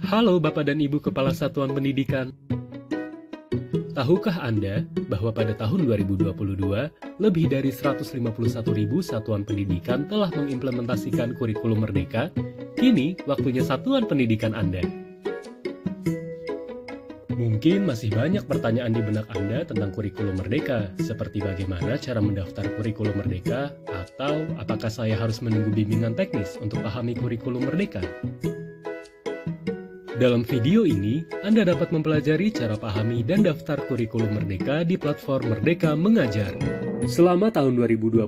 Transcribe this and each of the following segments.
Halo Bapak dan Ibu Kepala Satuan Pendidikan. Tahukah Anda bahwa pada tahun 2022, lebih dari 151.000 satuan pendidikan telah mengimplementasikan kurikulum Merdeka? Kini, waktunya satuan pendidikan Anda. Mungkin masih banyak pertanyaan di benak Anda tentang kurikulum Merdeka, seperti bagaimana cara mendaftar kurikulum Merdeka, atau apakah saya harus menunggu bimbingan teknis untuk pahami kurikulum Merdeka? Dalam video ini, Anda dapat mempelajari cara pahami dan daftar kurikulum Merdeka di platform Merdeka Mengajar. Selama tahun 2022,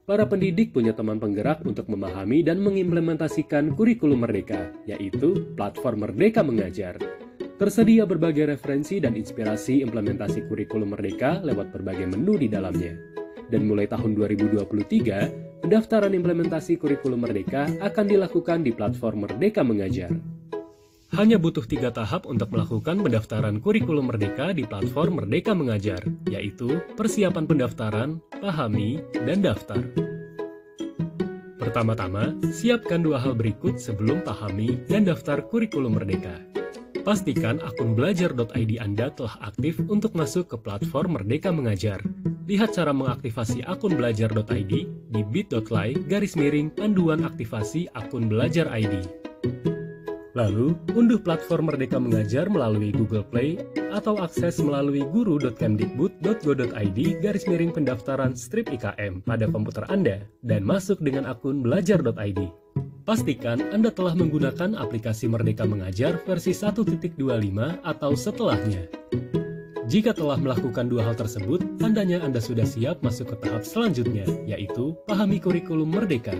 para pendidik punya teman penggerak untuk memahami dan mengimplementasikan kurikulum Merdeka, yaitu platform Merdeka Mengajar. Tersedia berbagai referensi dan inspirasi implementasi kurikulum Merdeka lewat berbagai menu di dalamnya. Dan mulai tahun 2023, pendaftaran implementasi kurikulum Merdeka akan dilakukan di platform Merdeka Mengajar. Hanya butuh 3 tahap untuk melakukan pendaftaran kurikulum Merdeka di platform Merdeka Mengajar, yaitu persiapan pendaftaran, pahami, dan daftar. Pertama-tama, siapkan 2 hal berikut sebelum pahami dan daftar kurikulum Merdeka. Pastikan akun belajar.id Anda telah aktif untuk masuk ke platform Merdeka Mengajar. Lihat cara mengaktifasi akun belajar.id di bit.ly/panduan aktivasi akun belajar ID. Lalu, unduh platform Merdeka Mengajar melalui Google Play atau akses melalui guru.kemdikbud.go.id/pendaftaran strip IKM pada komputer Anda dan masuk dengan akun belajar.id. Pastikan Anda telah menggunakan aplikasi Merdeka Mengajar versi 1.25 atau setelahnya. Jika telah melakukan 2 hal tersebut, tandanya Anda sudah siap masuk ke tahap selanjutnya, yaitu pahami kurikulum Merdeka.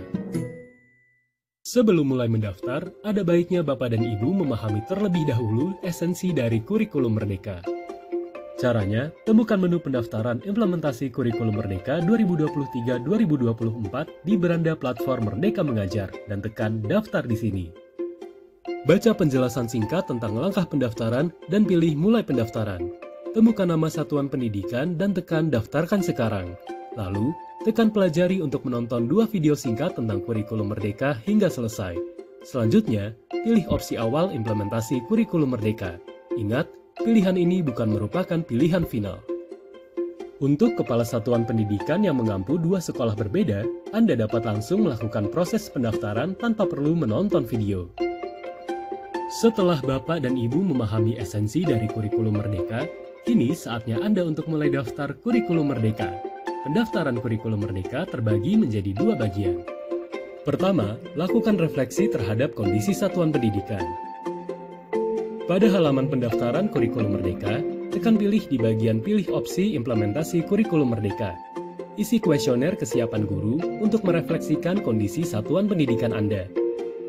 Sebelum mulai mendaftar, ada baiknya Bapak dan Ibu memahami terlebih dahulu esensi dari kurikulum Merdeka. Caranya, temukan menu pendaftaran implementasi kurikulum Merdeka 2023-2024 di beranda platform Merdeka Mengajar dan tekan daftar di sini. Baca penjelasan singkat tentang langkah pendaftaran dan pilih mulai pendaftaran. Temukan nama satuan pendidikan dan tekan daftarkan sekarang. Lalu, tekan pelajari untuk menonton 2 video singkat tentang kurikulum Merdeka hingga selesai. Selanjutnya, pilih opsi awal implementasi kurikulum Merdeka. Ingat, pilihan ini bukan merupakan pilihan final. Untuk kepala satuan pendidikan yang mengampu 2 sekolah berbeda, Anda dapat langsung melakukan proses pendaftaran tanpa perlu menonton video. Setelah Bapak dan Ibu memahami esensi dari kurikulum Merdeka, kini saatnya Anda untuk mulai daftar kurikulum Merdeka. Pendaftaran kurikulum Merdeka terbagi menjadi 2 bagian. Pertama, lakukan refleksi terhadap kondisi satuan pendidikan. Pada halaman pendaftaran kurikulum Merdeka, tekan pilih di bagian pilih opsi implementasi kurikulum Merdeka. Isi kuesioner kesiapan guru untuk merefleksikan kondisi satuan pendidikan Anda.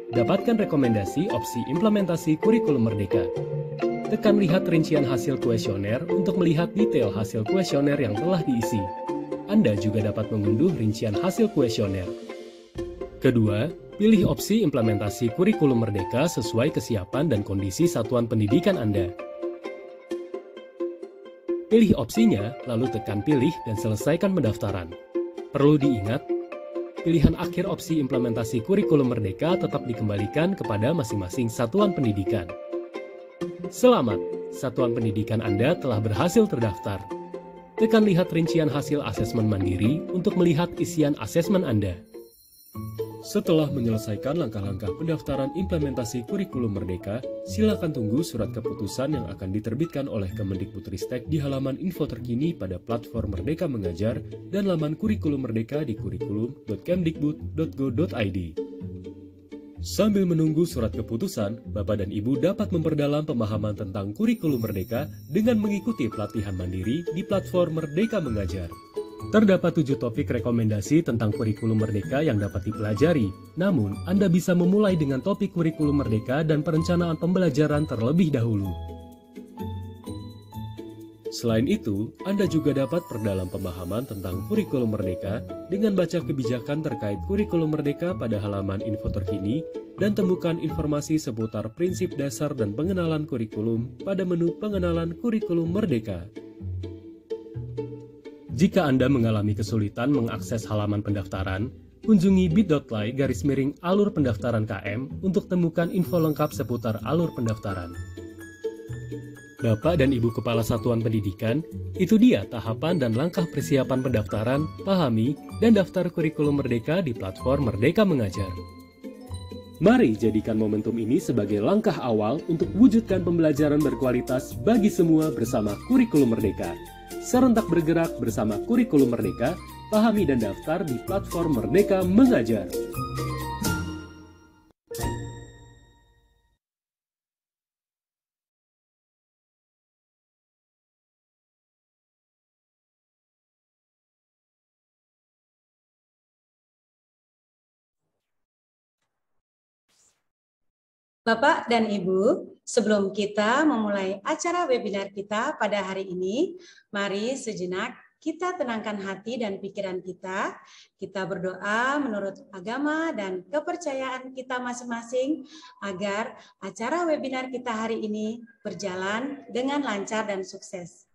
Dapatkan rekomendasi opsi implementasi kurikulum Merdeka. Tekan lihat rincian hasil kuesioner untuk melihat detail hasil kuesioner yang telah diisi. Anda juga dapat mengunduh rincian hasil kuesioner. Kedua, pilih opsi implementasi kurikulum Merdeka sesuai kesiapan dan kondisi satuan pendidikan Anda. Pilih opsinya, lalu tekan pilih dan selesaikan pendaftaran. Perlu diingat, pilihan akhir opsi implementasi kurikulum Merdeka tetap dikembalikan kepada masing-masing satuan pendidikan. Selamat, satuan pendidikan Anda telah berhasil terdaftar. Tekan lihat rincian hasil asesmen mandiri untuk melihat isian asesmen Anda. Setelah menyelesaikan langkah-langkah pendaftaran implementasi kurikulum Merdeka, silakan tunggu surat keputusan yang akan diterbitkan oleh Kemendikbudristek di halaman info terkini pada platform Merdeka Mengajar dan laman kurikulum Merdeka di kurikulum.kemdikbud.go.id. Sambil menunggu surat keputusan, Bapak dan Ibu dapat memperdalam pemahaman tentang kurikulum Merdeka dengan mengikuti pelatihan mandiri di platform Merdeka Mengajar. Terdapat 7 topik rekomendasi tentang kurikulum Merdeka yang dapat dipelajari. Namun, Anda bisa memulai dengan topik kurikulum Merdeka dan perencanaan pembelajaran terlebih dahulu. Selain itu, Anda juga dapat perdalam pemahaman tentang kurikulum Merdeka dengan baca kebijakan terkait kurikulum Merdeka pada halaman info terkini dan temukan informasi seputar prinsip dasar dan pengenalan kurikulum pada menu pengenalan kurikulum Merdeka. Jika Anda mengalami kesulitan mengakses halaman pendaftaran, kunjungi bit.ly/alur pendaftaran KM untuk temukan info lengkap seputar alur pendaftaran. Bapak dan Ibu Kepala Satuan Pendidikan, itu dia tahapan dan langkah persiapan pendaftaran, pahami, dan daftar kurikulum Merdeka di platform Merdeka Mengajar. Mari jadikan momentum ini sebagai langkah awal untuk wujudkan pembelajaran berkualitas bagi semua bersama kurikulum Merdeka. Serentak bergerak bersama kurikulum Merdeka, pahami dan daftar di platform Merdeka Mengajar. Bapak dan Ibu, sebelum kita memulai acara webinar kita pada hari ini, mari sejenak kita tenangkan hati dan pikiran kita. Kita berdoa menurut agama dan kepercayaan kita masing-masing agar acara webinar kita hari ini berjalan dengan lancar dan sukses.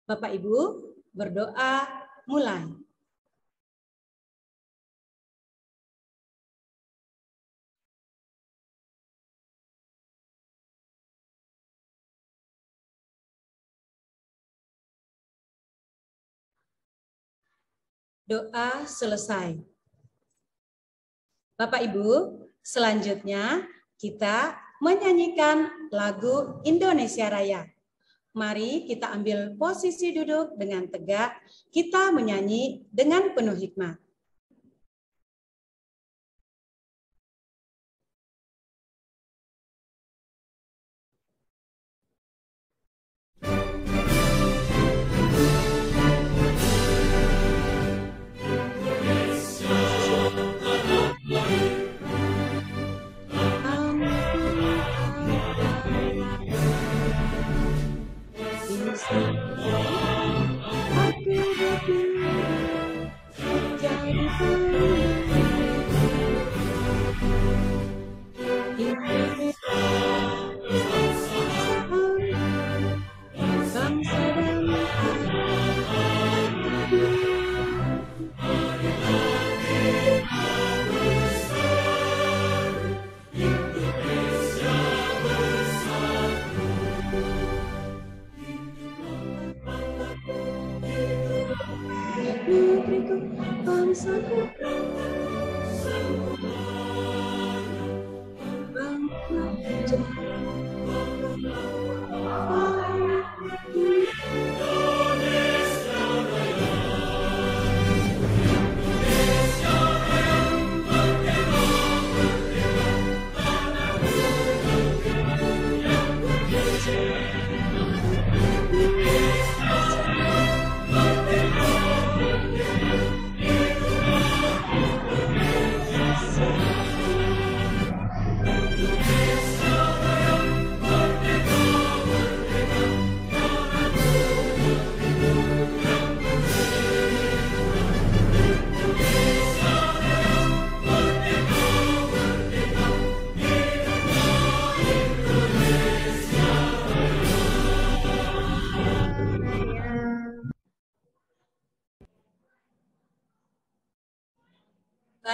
Bapak Ibu, berdoa mulai. Doa selesai. Bapak Ibu, selanjutnya kita menyanyikan lagu Indonesia Raya. Mari kita ambil posisi duduk dengan tegak, kita menyanyi dengan penuh hikmat. Aku berdua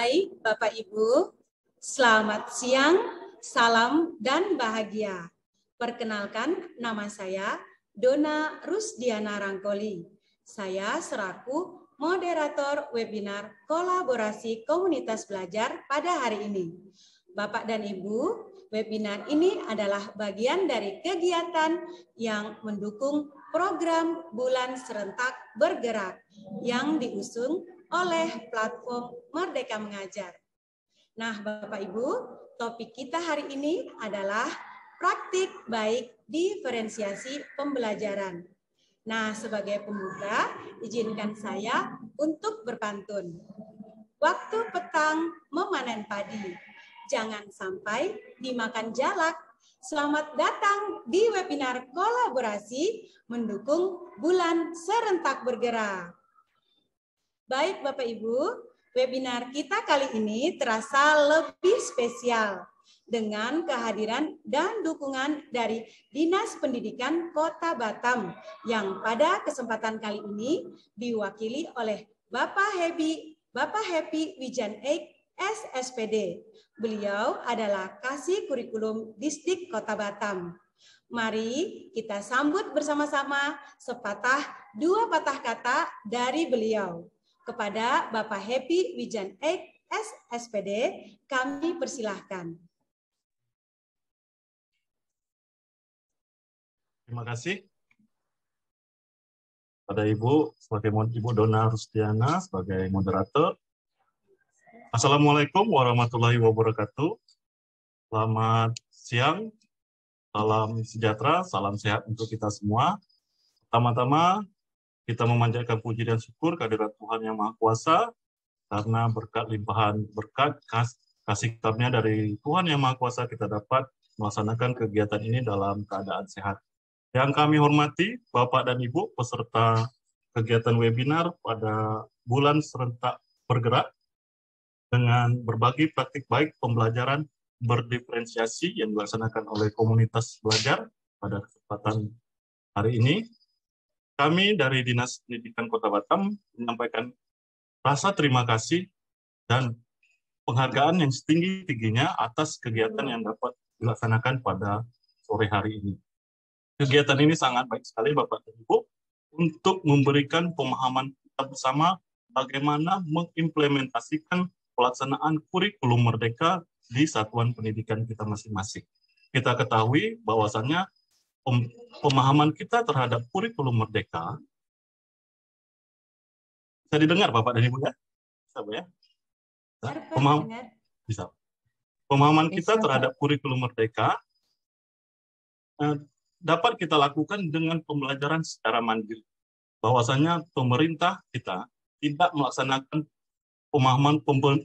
Baik, Bapak Ibu, selamat siang, salam dan bahagia. Perkenalkan, nama saya Dona Rusdiana Rangkoli. Saya selaku moderator webinar kolaborasi komunitas belajar pada hari ini. Bapak dan Ibu, webinar ini adalah bagian dari kegiatan yang mendukung program Bulan Serentak Bergerak yang diusung oleh platform Merdeka Mengajar. Nah, Bapak Ibu, topik kita hari ini adalah praktik baik diferensiasi pembelajaran. Nah, sebagai pembuka, izinkan saya untuk berpantun. Waktu petang memanen padi, jangan sampai dimakan jalak. Selamat datang di webinar kolaborasi mendukung Bulan Serentak Bergerak. Baik Bapak Ibu, webinar kita kali ini terasa lebih spesial dengan kehadiran dan dukungan dari Dinas Pendidikan Kota Batam yang pada kesempatan kali ini diwakili oleh Bapak Happy Wijan Eik SSPD. Beliau adalah Kasih Kurikulum Distrik Kota Batam. Mari kita sambut bersama-sama sepatah dua patah kata dari beliau. Kepada Bapak Happy Wijan Eik SSPD, kami persilahkan. Terima kasih pada Ibu, sebagai Ibu Dona Rusdiana sebagai moderator. Assalamualaikum warahmatullahi wabarakatuh. Selamat siang, salam sejahtera, salam sehat untuk kita semua. Pertama-tama, kita memanjatkan puji dan syukur kehadirat Tuhan Yang Maha Kuasa karena berkat limpahan berkat kasih karunia dari Tuhan Yang Maha Kuasa kita dapat melaksanakan kegiatan ini dalam keadaan sehat. Yang kami hormati Bapak dan Ibu peserta kegiatan webinar pada Bulan Serentak Bergerak dengan berbagi praktik baik pembelajaran berdiferensiasi yang dilaksanakan oleh komunitas belajar pada kesempatan hari ini. Kami dari Dinas Pendidikan Kota Batam menyampaikan rasa terima kasih dan penghargaan yang setinggi-tingginya atas kegiatan yang dapat dilaksanakan pada sore hari ini. Kegiatan ini sangat baik sekali Bapak dan Ibu untuk memberikan pemahaman kita bersama bagaimana mengimplementasikan pelaksanaan kurikulum merdeka di satuan pendidikan kita masing-masing. Kita ketahui bahwasannya pemahaman kita terhadap kurikulum merdeka, bisa didengar Bapak dan Ibu ya? Bisa Bu ya? Bisa. Pemahaman kita terhadap kurikulum merdeka dapat kita lakukan dengan pembelajaran secara mandiri. Bahwasanya pemerintah kita tidak melaksanakan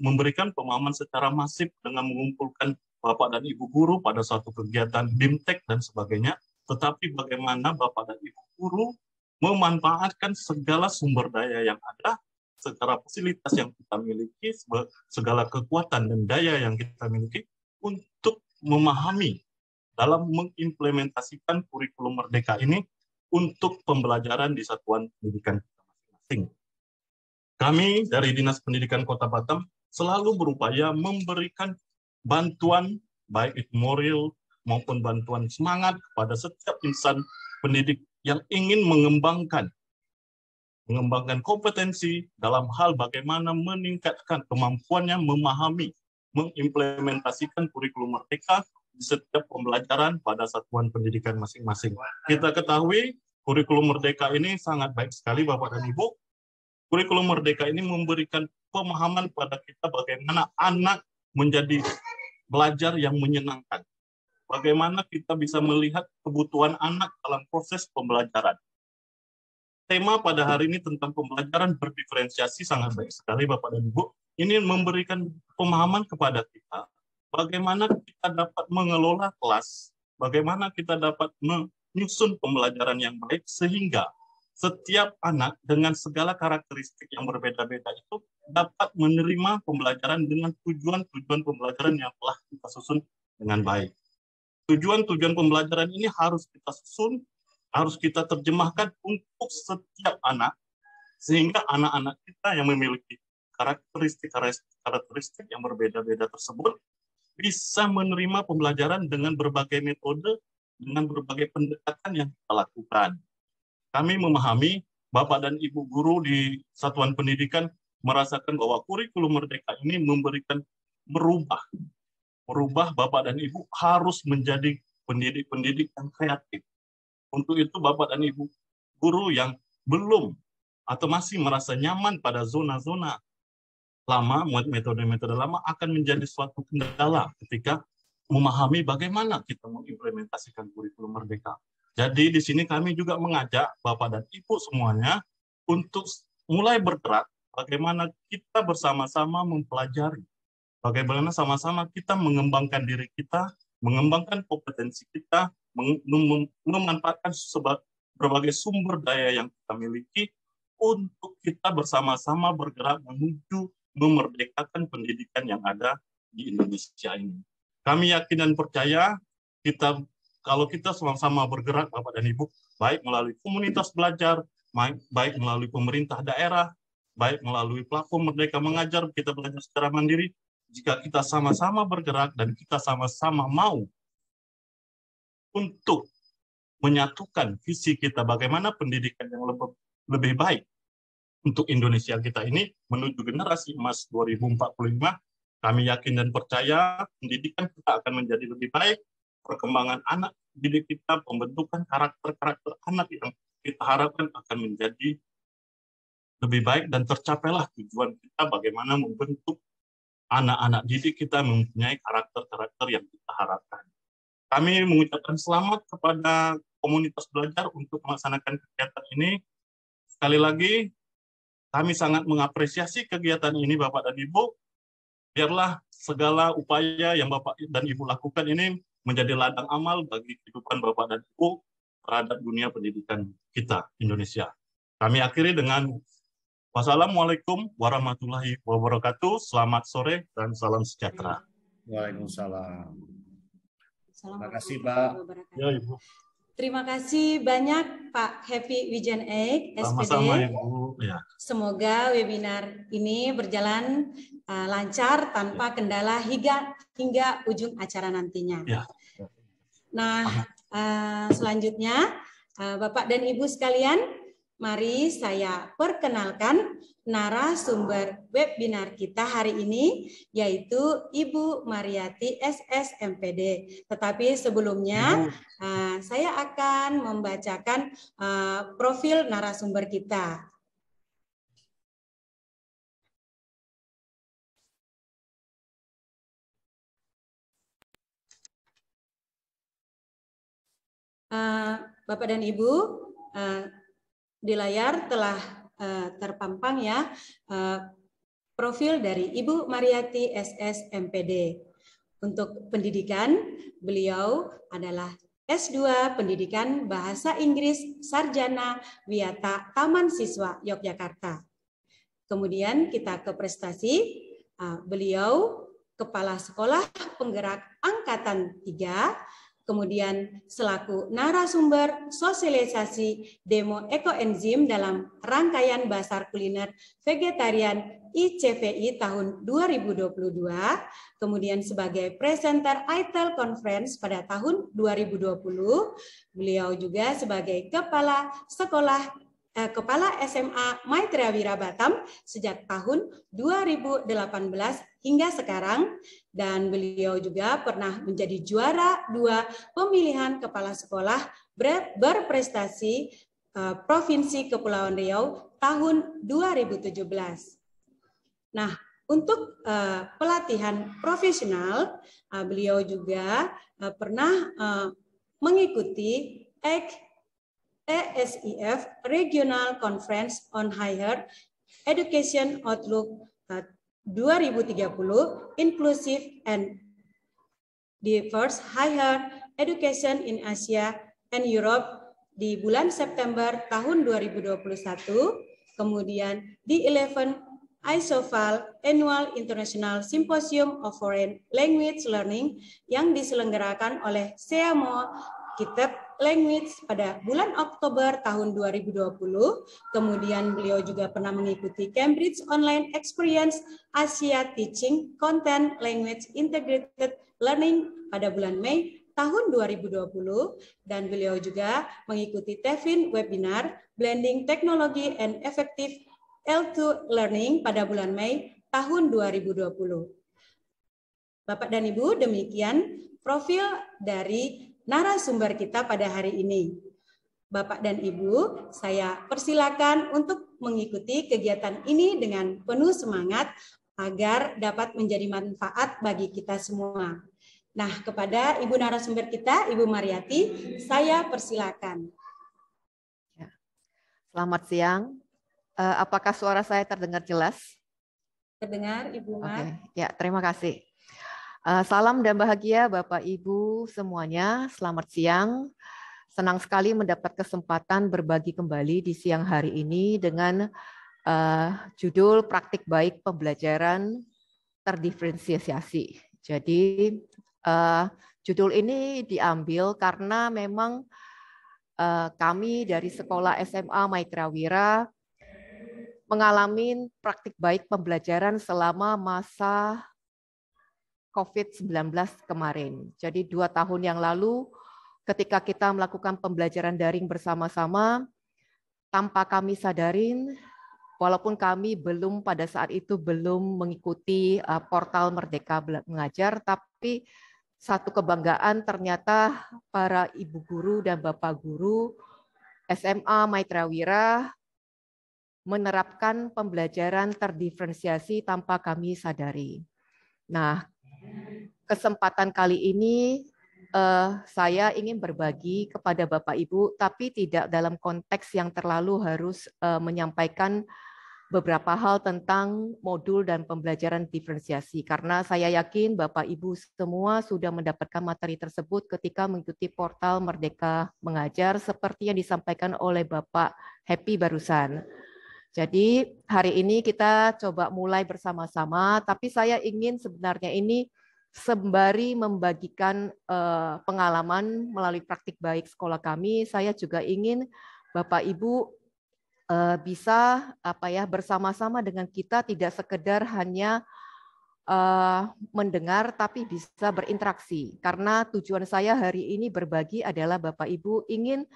memberikan pemahaman secara masif dengan mengumpulkan Bapak dan Ibu guru pada suatu kegiatan BIMTEK dan sebagainya, tetapi bagaimana Bapak dan Ibu guru memanfaatkan segala sumber daya yang ada, segala fasilitas yang kita miliki, segala kekuatan dan daya yang kita miliki untuk memahami dalam mengimplementasikan kurikulum merdeka ini untuk pembelajaran di satuan pendidikan kita masing-masing. Kami dari Dinas Pendidikan Kota Batam selalu berupaya memberikan bantuan baik itu moral maupun bantuan semangat kepada setiap insan pendidik yang ingin mengembangkan mengembangkan kompetensi dalam hal bagaimana meningkatkan kemampuannya memahami, mengimplementasikan kurikulum merdeka di setiap pembelajaran pada satuan pendidikan masing-masing. Kita ketahui kurikulum merdeka ini sangat baik sekali Bapak dan Ibu. Kurikulum merdeka ini memberikan pemahaman pada kita bagaimana anak menjadi belajar yang menyenangkan. Bagaimana kita bisa melihat kebutuhan anak dalam proses pembelajaran. Tema pada hari ini tentang pembelajaran berdiferensiasi sangat baik sekali Bapak dan Ibu. Ini memberikan pemahaman kepada kita bagaimana kita dapat mengelola kelas, bagaimana kita dapat menyusun pembelajaran yang baik sehingga setiap anak dengan segala karakteristik yang berbeda-beda itu dapat menerima pembelajaran dengan tujuan-tujuan pembelajaran yang telah kita susun dengan baik. Tujuan-tujuan pembelajaran ini harus kita susun, harus kita terjemahkan untuk setiap anak, sehingga anak-anak kita yang memiliki karakteristik yang berbeda-beda tersebut bisa menerima pembelajaran dengan berbagai metode, dengan berbagai pendekatan yang kita lakukan. Kami memahami, Bapak dan Ibu guru di satuan pendidikan merasakan bahwa kurikulum merdeka ini merubah Bapak dan Ibu harus menjadi pendidik-pendidik yang kreatif. Untuk itu Bapak dan Ibu guru yang belum atau masih merasa nyaman pada zona-zona lama, metode-metode lama akan menjadi suatu kendala ketika memahami bagaimana kita mengimplementasikan kurikulum merdeka. Jadi di sini kami juga mengajak Bapak dan Ibu semuanya untuk mulai bergerak bagaimana kita bersama-sama mempelajari, bagaimana sama-sama kita mengembangkan diri kita, mengembangkan kompetensi kita, memanfaatkan berbagai sumber daya yang kita miliki untuk kita bersama-sama bergerak menuju memerdekakan pendidikan yang ada di Indonesia ini. Kami yakin dan percaya kalau kita sama-sama bergerak Bapak dan Ibu, baik melalui komunitas belajar, baik melalui pemerintah daerah, baik melalui platform Merdeka Mengajar, kita belajar secara mandiri, jika kita sama-sama bergerak dan kita sama-sama mau untuk menyatukan visi kita bagaimana pendidikan yang lebih baik untuk Indonesia kita ini menuju generasi emas 2045, kami yakin dan percaya pendidikan kita akan menjadi lebih baik, perkembangan anak didik kita, pembentukan karakter-karakter anak yang kita harapkan akan menjadi lebih baik dan tercapailah tujuan kita bagaimana membentuk anak-anak didik kita mempunyai karakter-karakter yang kita harapkan. Kami mengucapkan selamat kepada komunitas belajar untuk melaksanakan kegiatan ini. Sekali lagi, kami sangat mengapresiasi kegiatan ini Bapak dan Ibu. Biarlah segala upaya yang Bapak dan Ibu lakukan ini menjadi ladang amal bagi kehidupan Bapak dan Ibu terhadap dunia pendidikan kita, Indonesia. Kami akhiri dengan wassalamualaikum warahmatullahi wabarakatuh. Selamat sore dan salam sejahtera. Waalaikumsalam. Terima kasih, Pak. Ya, Ibu. Terima kasih banyak Pak Happy Wijenaik, SPD. Sama-sama, Ibu. Ya. Semoga webinar ini berjalan lancar tanpa kendala hingga ujung acara nantinya. Ya. Nah, selanjutnya Bapak dan Ibu sekalian, mari saya perkenalkan narasumber webinar kita hari ini, yaitu Ibu Mariati SS MPD. Tetapi sebelumnya saya akan membacakan profil narasumber kita. Bapak dan Ibu, di layar telah terpampang ya profil dari Ibu Mariati SS MPD. Untuk pendidikan, beliau adalah S2 Pendidikan Bahasa Inggris Sarjana Wiyata Taman Siswa Yogyakarta. Kemudian kita ke prestasi, beliau Kepala Sekolah Penggerak Angkatan 3, kemudian selaku narasumber sosialisasi demo ekoenzim dalam rangkaian Basar Kuliner Vegetarian ICVI tahun 2022, kemudian sebagai presenter ITEL Conference pada tahun 2020, beliau juga sebagai Kepala Sekolah Kepala SMA Maitreya Wira Batam sejak tahun 2018 hingga sekarang, dan beliau juga pernah menjadi juara 2 pemilihan kepala sekolah berprestasi Provinsi Kepulauan Riau tahun 2017. Nah, untuk pelatihan profesional, beliau juga pernah mengikuti ESIF Regional Conference on Higher Education Outlook 2030 Inclusive and Diverse Higher Education in Asia and Europe di bulan September tahun 2021, kemudian di 11 ISOFAL Annual International Symposium of Foreign Language Learning yang diselenggarakan oleh SEAMO Kitab Language pada bulan Oktober tahun 2020. Kemudian beliau juga pernah mengikuti Cambridge Online Experience Asia Teaching Content Language Integrated Learning pada bulan Mei tahun 2020, dan beliau juga mengikuti TEFIN Webinar Blending Technology and Effective L2 Learning pada bulan Mei tahun 2020. Bapak dan Ibu, demikian profil dari narasumber kita pada hari ini. Bapak dan Ibu, saya persilakan untuk mengikuti kegiatan ini dengan penuh semangat agar dapat menjadi manfaat bagi kita semua. Nah, kepada Ibu narasumber kita, Ibu Mariati, saya persilakan. Selamat siang. Apakah suara saya terdengar jelas? Terdengar, Ibu Mar. Ya, terima kasih. Salam dan bahagia Bapak Ibu semuanya. Selamat siang. Senang sekali mendapat kesempatan berbagi kembali di siang hari ini dengan judul Praktik Baik Pembelajaran Terdiferensiasi. Jadi judul ini diambil karena memang kami dari Sekolah SMA Maitreya Wira mengalami praktik baik pembelajaran selama masa COVID-19 kemarin. Jadi 2 tahun yang lalu ketika kita melakukan pembelajaran daring bersama-sama, tanpa kami sadarin, walaupun kami pada saat itu belum mengikuti portal Merdeka Mengajar, tapi satu kebanggaan ternyata para ibu guru dan bapak guru SMA Maitreya Wira menerapkan pembelajaran terdiferensiasi tanpa kami sadari. Nah, kesempatan kali ini saya ingin berbagi kepada Bapak Ibu, tapi tidak dalam konteks yang terlalu harus menyampaikan beberapa hal tentang modul dan pembelajaran diferensiasi. Karena saya yakin Bapak Ibu semua sudah mendapatkan materi tersebut ketika mengikuti portal Merdeka Mengajar seperti yang disampaikan oleh Bapak Happy barusan. Jadi hari ini kita coba mulai bersama-sama, tapi saya ingin sebenarnya ini sembari membagikan pengalaman melalui praktik baik sekolah kami, saya juga ingin Bapak Ibu bisa bersama-sama dengan kita, tidak sekedar hanya mendengar, tapi bisa berinteraksi. Karena tujuan saya hari ini berbagi adalah Bapak Ibu ingin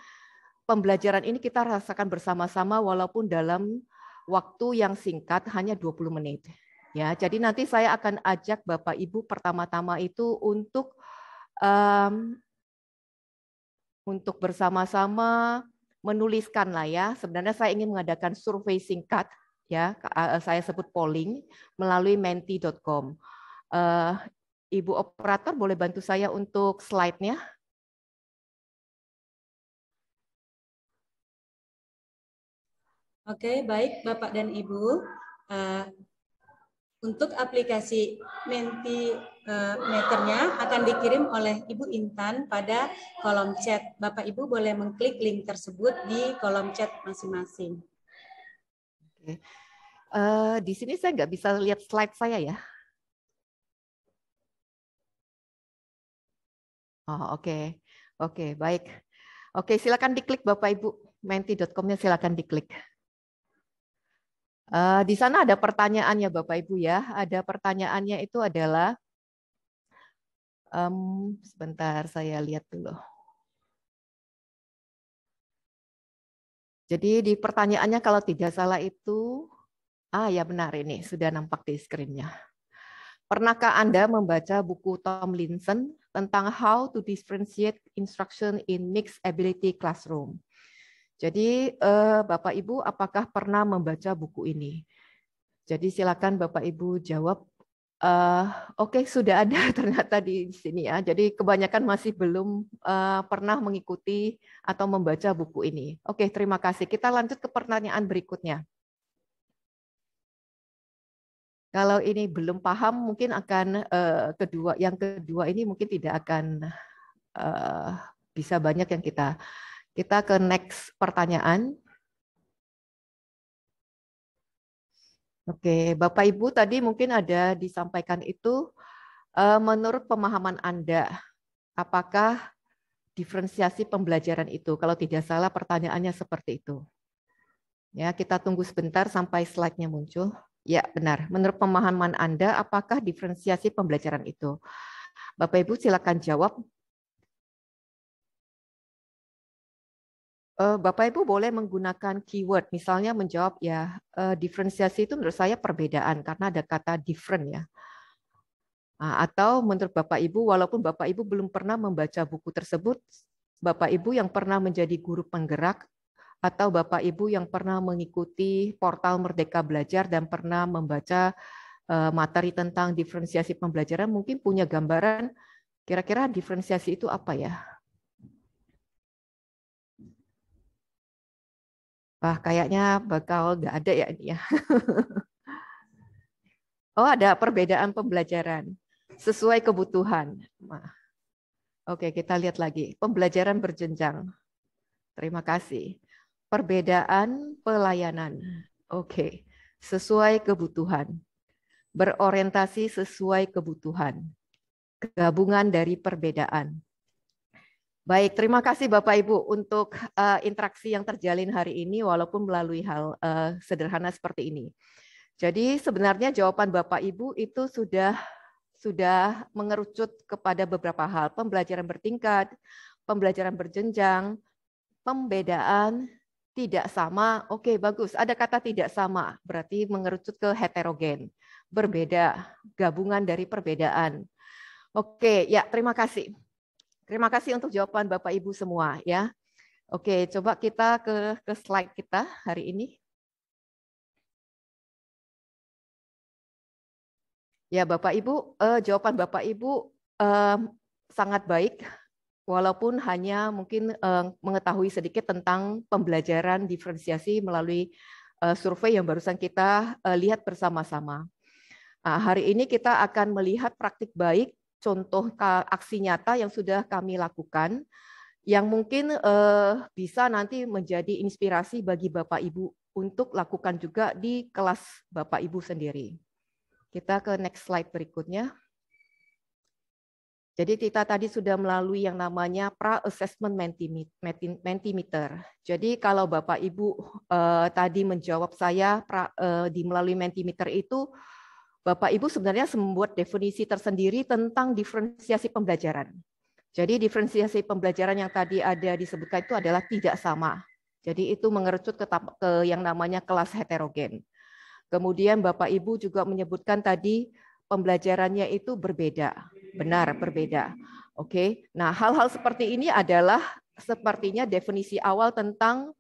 pembelajaran ini kita rasakan bersama-sama walaupun dalam waktu yang singkat, hanya 20 menit. Ya, jadi nanti saya akan ajak Bapak Ibu pertama-tama itu untuk bersama-sama menuliskan lah ya. Sebenarnya saya ingin mengadakan survei singkat, ya, saya sebut polling melalui menti.com. Ibu operator boleh bantu saya untuk slide-nya? Oke, baik Bapak dan Ibu. Untuk aplikasi Mentimeternya akan dikirim oleh Ibu Intan pada kolom chat. Bapak Ibu boleh mengklik link tersebut di kolom chat masing-masing. Oke. Di sini saya nggak bisa lihat slide saya ya. Oh, oke. Oke, baik. Oke, silakan diklik Bapak Ibu. Menti.com-nya silakan diklik. Di sana ada pertanyaannya Bapak Ibu ya. Ada pertanyaannya itu adalah, sebentar saya lihat dulu. Jadi di pertanyaannya kalau tidak salah itu, ya benar ini, sudah nampak di screen-nya. Pernahkah Anda membaca buku Tomlinson tentang How to Differentiate Instruction in Mixed Ability Classroom? Jadi Bapak Ibu apakah pernah membaca buku ini? Jadi silakan Bapak Ibu jawab. Oke, sudah ada ternyata di sini ya. Jadi kebanyakan masih belum pernah mengikuti atau membaca buku ini. Oke, terima kasih. Kita lanjut ke pertanyaan berikutnya. Kalau ini belum paham, mungkin akan yang kedua ini mungkin tidak akan bisa banyak yang kita ke next pertanyaan. Oke, Bapak Ibu tadi mungkin ada disampaikan itu, menurut pemahaman Anda, apakah diferensiasi pembelajaran itu? Kalau tidak salah pertanyaannya seperti itu. Ya, kita tunggu sebentar sampai slide-nya muncul. Ya, benar. Menurut pemahaman Anda, apakah diferensiasi pembelajaran itu? Bapak Ibu silakan jawab. Bapak Ibu boleh menggunakan keyword, misalnya menjawab ya diferensiasi itu menurut saya perbedaan karena ada kata different ya. Atau menurut Bapak Ibu, walaupun Bapak Ibu belum pernah membaca buku tersebut, Bapak Ibu yang pernah menjadi guru penggerak atau Bapak Ibu yang pernah mengikuti portal Merdeka Belajar dan pernah membaca materi tentang diferensiasi pembelajaran, mungkin punya gambaran kira-kira diferensiasi itu apa ya? Wah, kayaknya bakal nggak ada ya ini ya. Oh, ada perbedaan pembelajaran sesuai kebutuhan. Oke, kita lihat lagi. Pembelajaran berjenjang. Terima kasih. Perbedaan pelayanan. Oke, sesuai kebutuhan. Berorientasi sesuai kebutuhan. Gabungan dari perbedaan. Baik, terima kasih Bapak Ibu untuk interaksi yang terjalin hari ini walaupun melalui hal sederhana seperti ini. Jadi sebenarnya jawaban Bapak Ibu itu sudah mengerucut kepada beberapa hal. Pembelajaran bertingkat, pembelajaran berjenjang, pembedaan, tidak sama. Oke, bagus. Ada kata tidak sama, berarti mengerucut ke heterogen. Berbeda, gabungan dari perbedaan. Oke, ya terima kasih. Terima kasih untuk jawaban Bapak Ibu semua ya. Oke, coba kita ke slide kita hari ini. Ya Bapak Ibu, jawaban Bapak Ibu sangat baik, walaupun hanya mungkin mengetahui sedikit tentang pembelajaran diferensiasi melalui survei yang barusan kita lihat bersama-sama. Nah, hari ini kita akan melihat praktik baik, contoh aksi nyata yang sudah kami lakukan, yang mungkin bisa nanti menjadi inspirasi bagi Bapak Ibu untuk lakukan juga di kelas Bapak Ibu sendiri. Kita ke next slide berikutnya. Jadi kita tadi sudah melalui yang namanya pra-assessment Mentimeter. Jadi kalau Bapak Ibu tadi menjawab saya melalui Mentimeter itu, Bapak Ibu sebenarnya membuat definisi tersendiri tentang diferensiasi pembelajaran. Jadi diferensiasi pembelajaran yang tadi ada disebutkan itu adalah tidak sama. Jadi itu mengerucut ke yang namanya kelas heterogen. Kemudian Bapak Ibu juga menyebutkan tadi pembelajarannya itu berbeda. Benar, berbeda. Oke. Nah, hal-hal seperti ini adalah sepertinya definisi awal tentang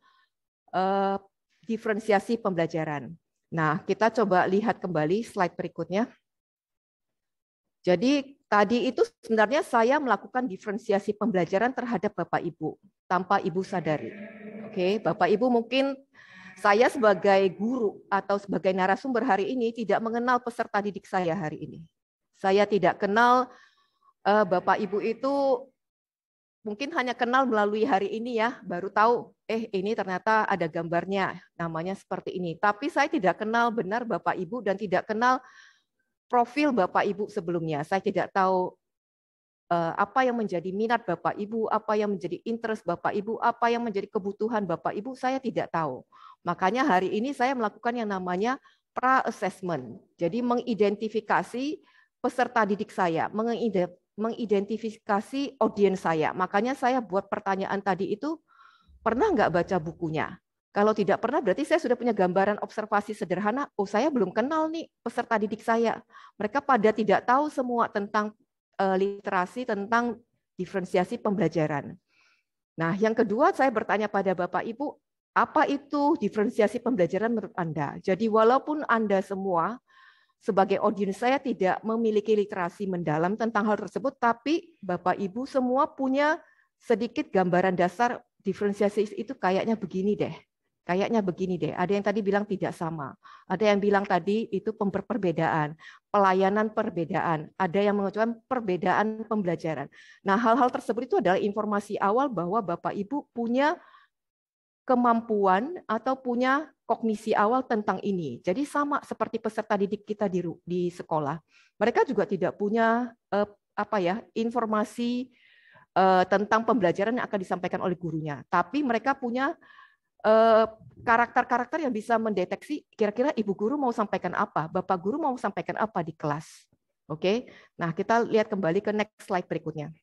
diferensiasi pembelajaran. Nah, kita coba lihat kembali slide berikutnya. Jadi tadi itu sebenarnya saya melakukan diferensiasi pembelajaran terhadap Bapak Ibu tanpa Ibu sadari. Oke, Bapak Ibu mungkin saya sebagai guru atau sebagai narasumber hari ini tidak mengenal peserta didik saya hari ini. Saya tidak kenal Bapak Ibu itu, mungkin hanya kenal melalui hari ini ya, baru tahu, ini ternyata ada gambarnya, namanya seperti ini. Tapi saya tidak kenal benar Bapak Ibu dan tidak kenal profil Bapak Ibu sebelumnya. Saya tidak tahu apa yang menjadi minat Bapak Ibu, apa yang menjadi interest Bapak Ibu, apa yang menjadi kebutuhan Bapak Ibu, saya tidak tahu. Makanya hari ini saya melakukan yang namanya pra-assessment. Jadi mengidentifikasi peserta didik saya, mengidentifikasi audiens saya. Makanya saya buat pertanyaan tadi itu, pernah nggak baca bukunya? Kalau tidak pernah berarti saya sudah punya gambaran observasi sederhana, oh saya belum kenal nih peserta didik saya. Mereka pada tidak tahu semua tentang literasi, tentang diferensiasi pembelajaran. Nah, yang kedua saya bertanya pada Bapak Ibu, apa itu diferensiasi pembelajaran menurut Anda? Jadi walaupun Anda semua sebagai audiens saya tidak memiliki literasi mendalam tentang hal tersebut, tapi Bapak Ibu semua punya sedikit gambaran dasar diferensiasi itu kayaknya begini deh. Kayaknya begini deh. Ada yang tadi bilang tidak sama. Ada yang bilang tadi itu perbedaan, pelayanan perbedaan. Ada yang mengucapkan perbedaan pembelajaran. Nah, hal-hal tersebut itu adalah informasi awal bahwa Bapak Ibu punya kemampuan atau punya kognisi awal tentang ini. Jadi sama seperti peserta didik kita di sekolah. Mereka juga tidak punya informasi tentang pembelajaran yang akan disampaikan oleh gurunya. Tapi mereka punya karakter-karakter yang bisa mendeteksi kira-kira ibu guru mau sampaikan apa, bapak guru mau sampaikan apa di kelas. Oke, nah kita lihat kembali ke next slide berikutnya.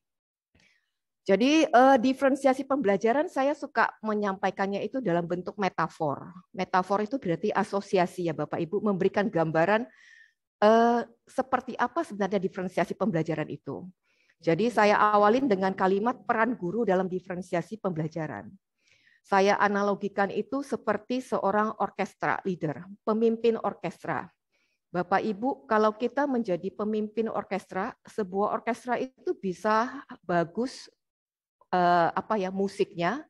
Jadi diferensiasi pembelajaran saya suka menyampaikannya itu dalam bentuk metafor. Metafor itu berarti asosiasi ya Bapak Ibu, memberikan gambaran seperti apa sebenarnya diferensiasi pembelajaran itu. Jadi saya awalin dengan kalimat peran guru dalam diferensiasi pembelajaran. Saya analogikan itu seperti seorang orkestra leader, pemimpin orkestra. Bapak Ibu, kalau kita menjadi pemimpin orkestra, sebuah orkestra itu bisa bagus musiknya,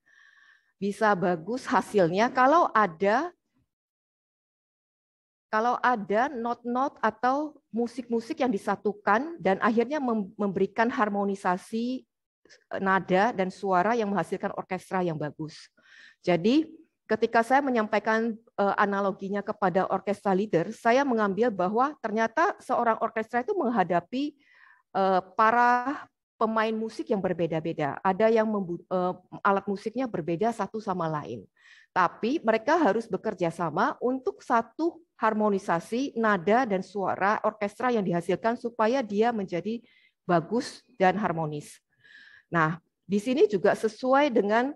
bisa bagus hasilnya kalau ada not-not atau musik-musik yang disatukan dan akhirnya memberikan harmonisasi nada dan suara yang menghasilkan orkestra yang bagus. Jadi ketika saya menyampaikan analoginya kepada orkestra leader, saya mengambil bahwa ternyata seorang orkestra itu menghadapi para pemain musik yang berbeda-beda. Ada yang alat musiknya berbeda satu sama lain. Tapi mereka harus bekerja sama untuk satu harmonisasi nada dan suara orkestra yang dihasilkan supaya dia menjadi bagus dan harmonis. Nah, di sini juga sesuai dengan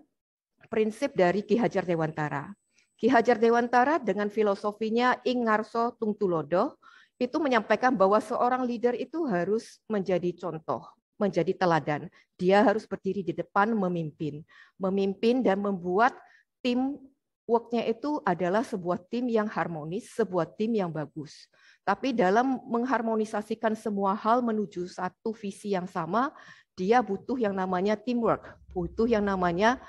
prinsip dari Ki Hajar Dewantara. Ki Hajar Dewantara dengan filosofinya Ing Ngarso Tungtulodo itu menyampaikan bahwa seorang leader itu harus menjadi contoh, menjadi teladan. Dia harus berdiri di depan memimpin dan membuat tim work-nya itu adalah sebuah tim yang harmonis, sebuah tim yang bagus. Tapi dalam mengharmonisasikan semua hal menuju satu visi yang sama, dia butuh yang namanya teamwork, butuh yang namanya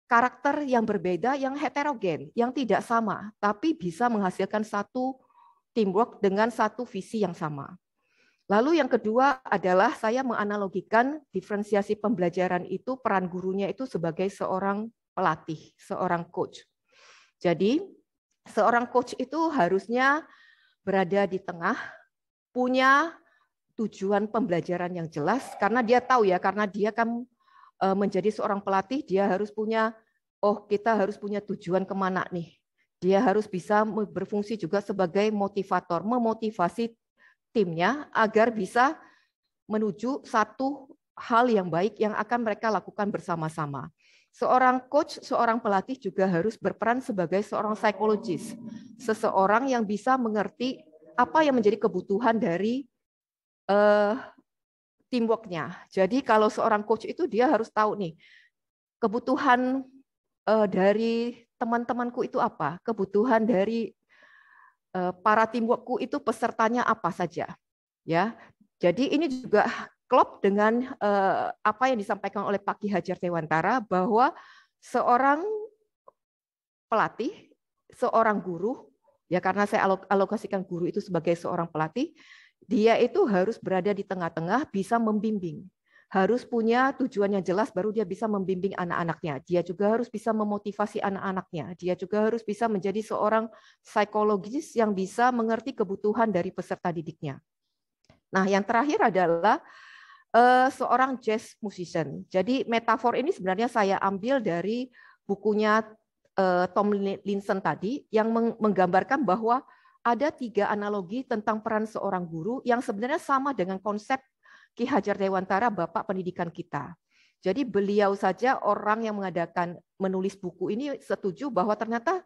karakter yang berbeda, yang heterogen, yang tidak sama, tapi bisa menghasilkan satu teamwork dengan satu visi yang sama. Lalu yang kedua adalah saya menganalogikan diferensiasi pembelajaran itu, peran gurunya itu sebagai seorang pelatih, seorang coach. Jadi seorang coach itu harusnya berada di tengah, punya tujuan pembelajaran yang jelas, karena dia tahu ya, karena dia kan menjadi seorang pelatih, dia harus punya, kita harus punya tujuan kemana nih. Dia harus bisa berfungsi juga sebagai motivator, memotivasi timnya agar bisa menuju satu hal yang baik yang akan mereka lakukan bersama-sama. Seorang coach, seorang pelatih juga harus berperan sebagai seorang psikologis, seseorang yang bisa mengerti apa yang menjadi kebutuhan dari teamwork-nya. Jadi kalau seorang coach itu dia harus tahu nih, kebutuhan dari teman-temanku itu apa, kebutuhan dari para teamwork-ku itu pesertanya apa saja. Ya, jadi ini juga klop dengan apa yang disampaikan oleh Pak Ki Hajar Dewantara bahwa seorang pelatih, seorang guru, ya karena saya alokasikan guru itu sebagai seorang pelatih, dia itu harus berada di tengah-tengah, bisa membimbing. Harus punya tujuan yang jelas, baru dia bisa membimbing anak-anaknya. Dia juga harus bisa memotivasi anak-anaknya. Dia juga harus bisa menjadi seorang psikologis yang bisa mengerti kebutuhan dari peserta didiknya. Nah, yang terakhir adalah seorang jazz musician. Jadi metafor ini sebenarnya saya ambil dari bukunya Tom Linson tadi, yang menggambarkan bahwa ada 3 analogi tentang peran seorang guru yang sebenarnya sama dengan konsep Ki Hajar Dewantara, Bapak Pendidikan kita. Jadi beliau saja orang yang menulis buku ini setuju bahwa ternyata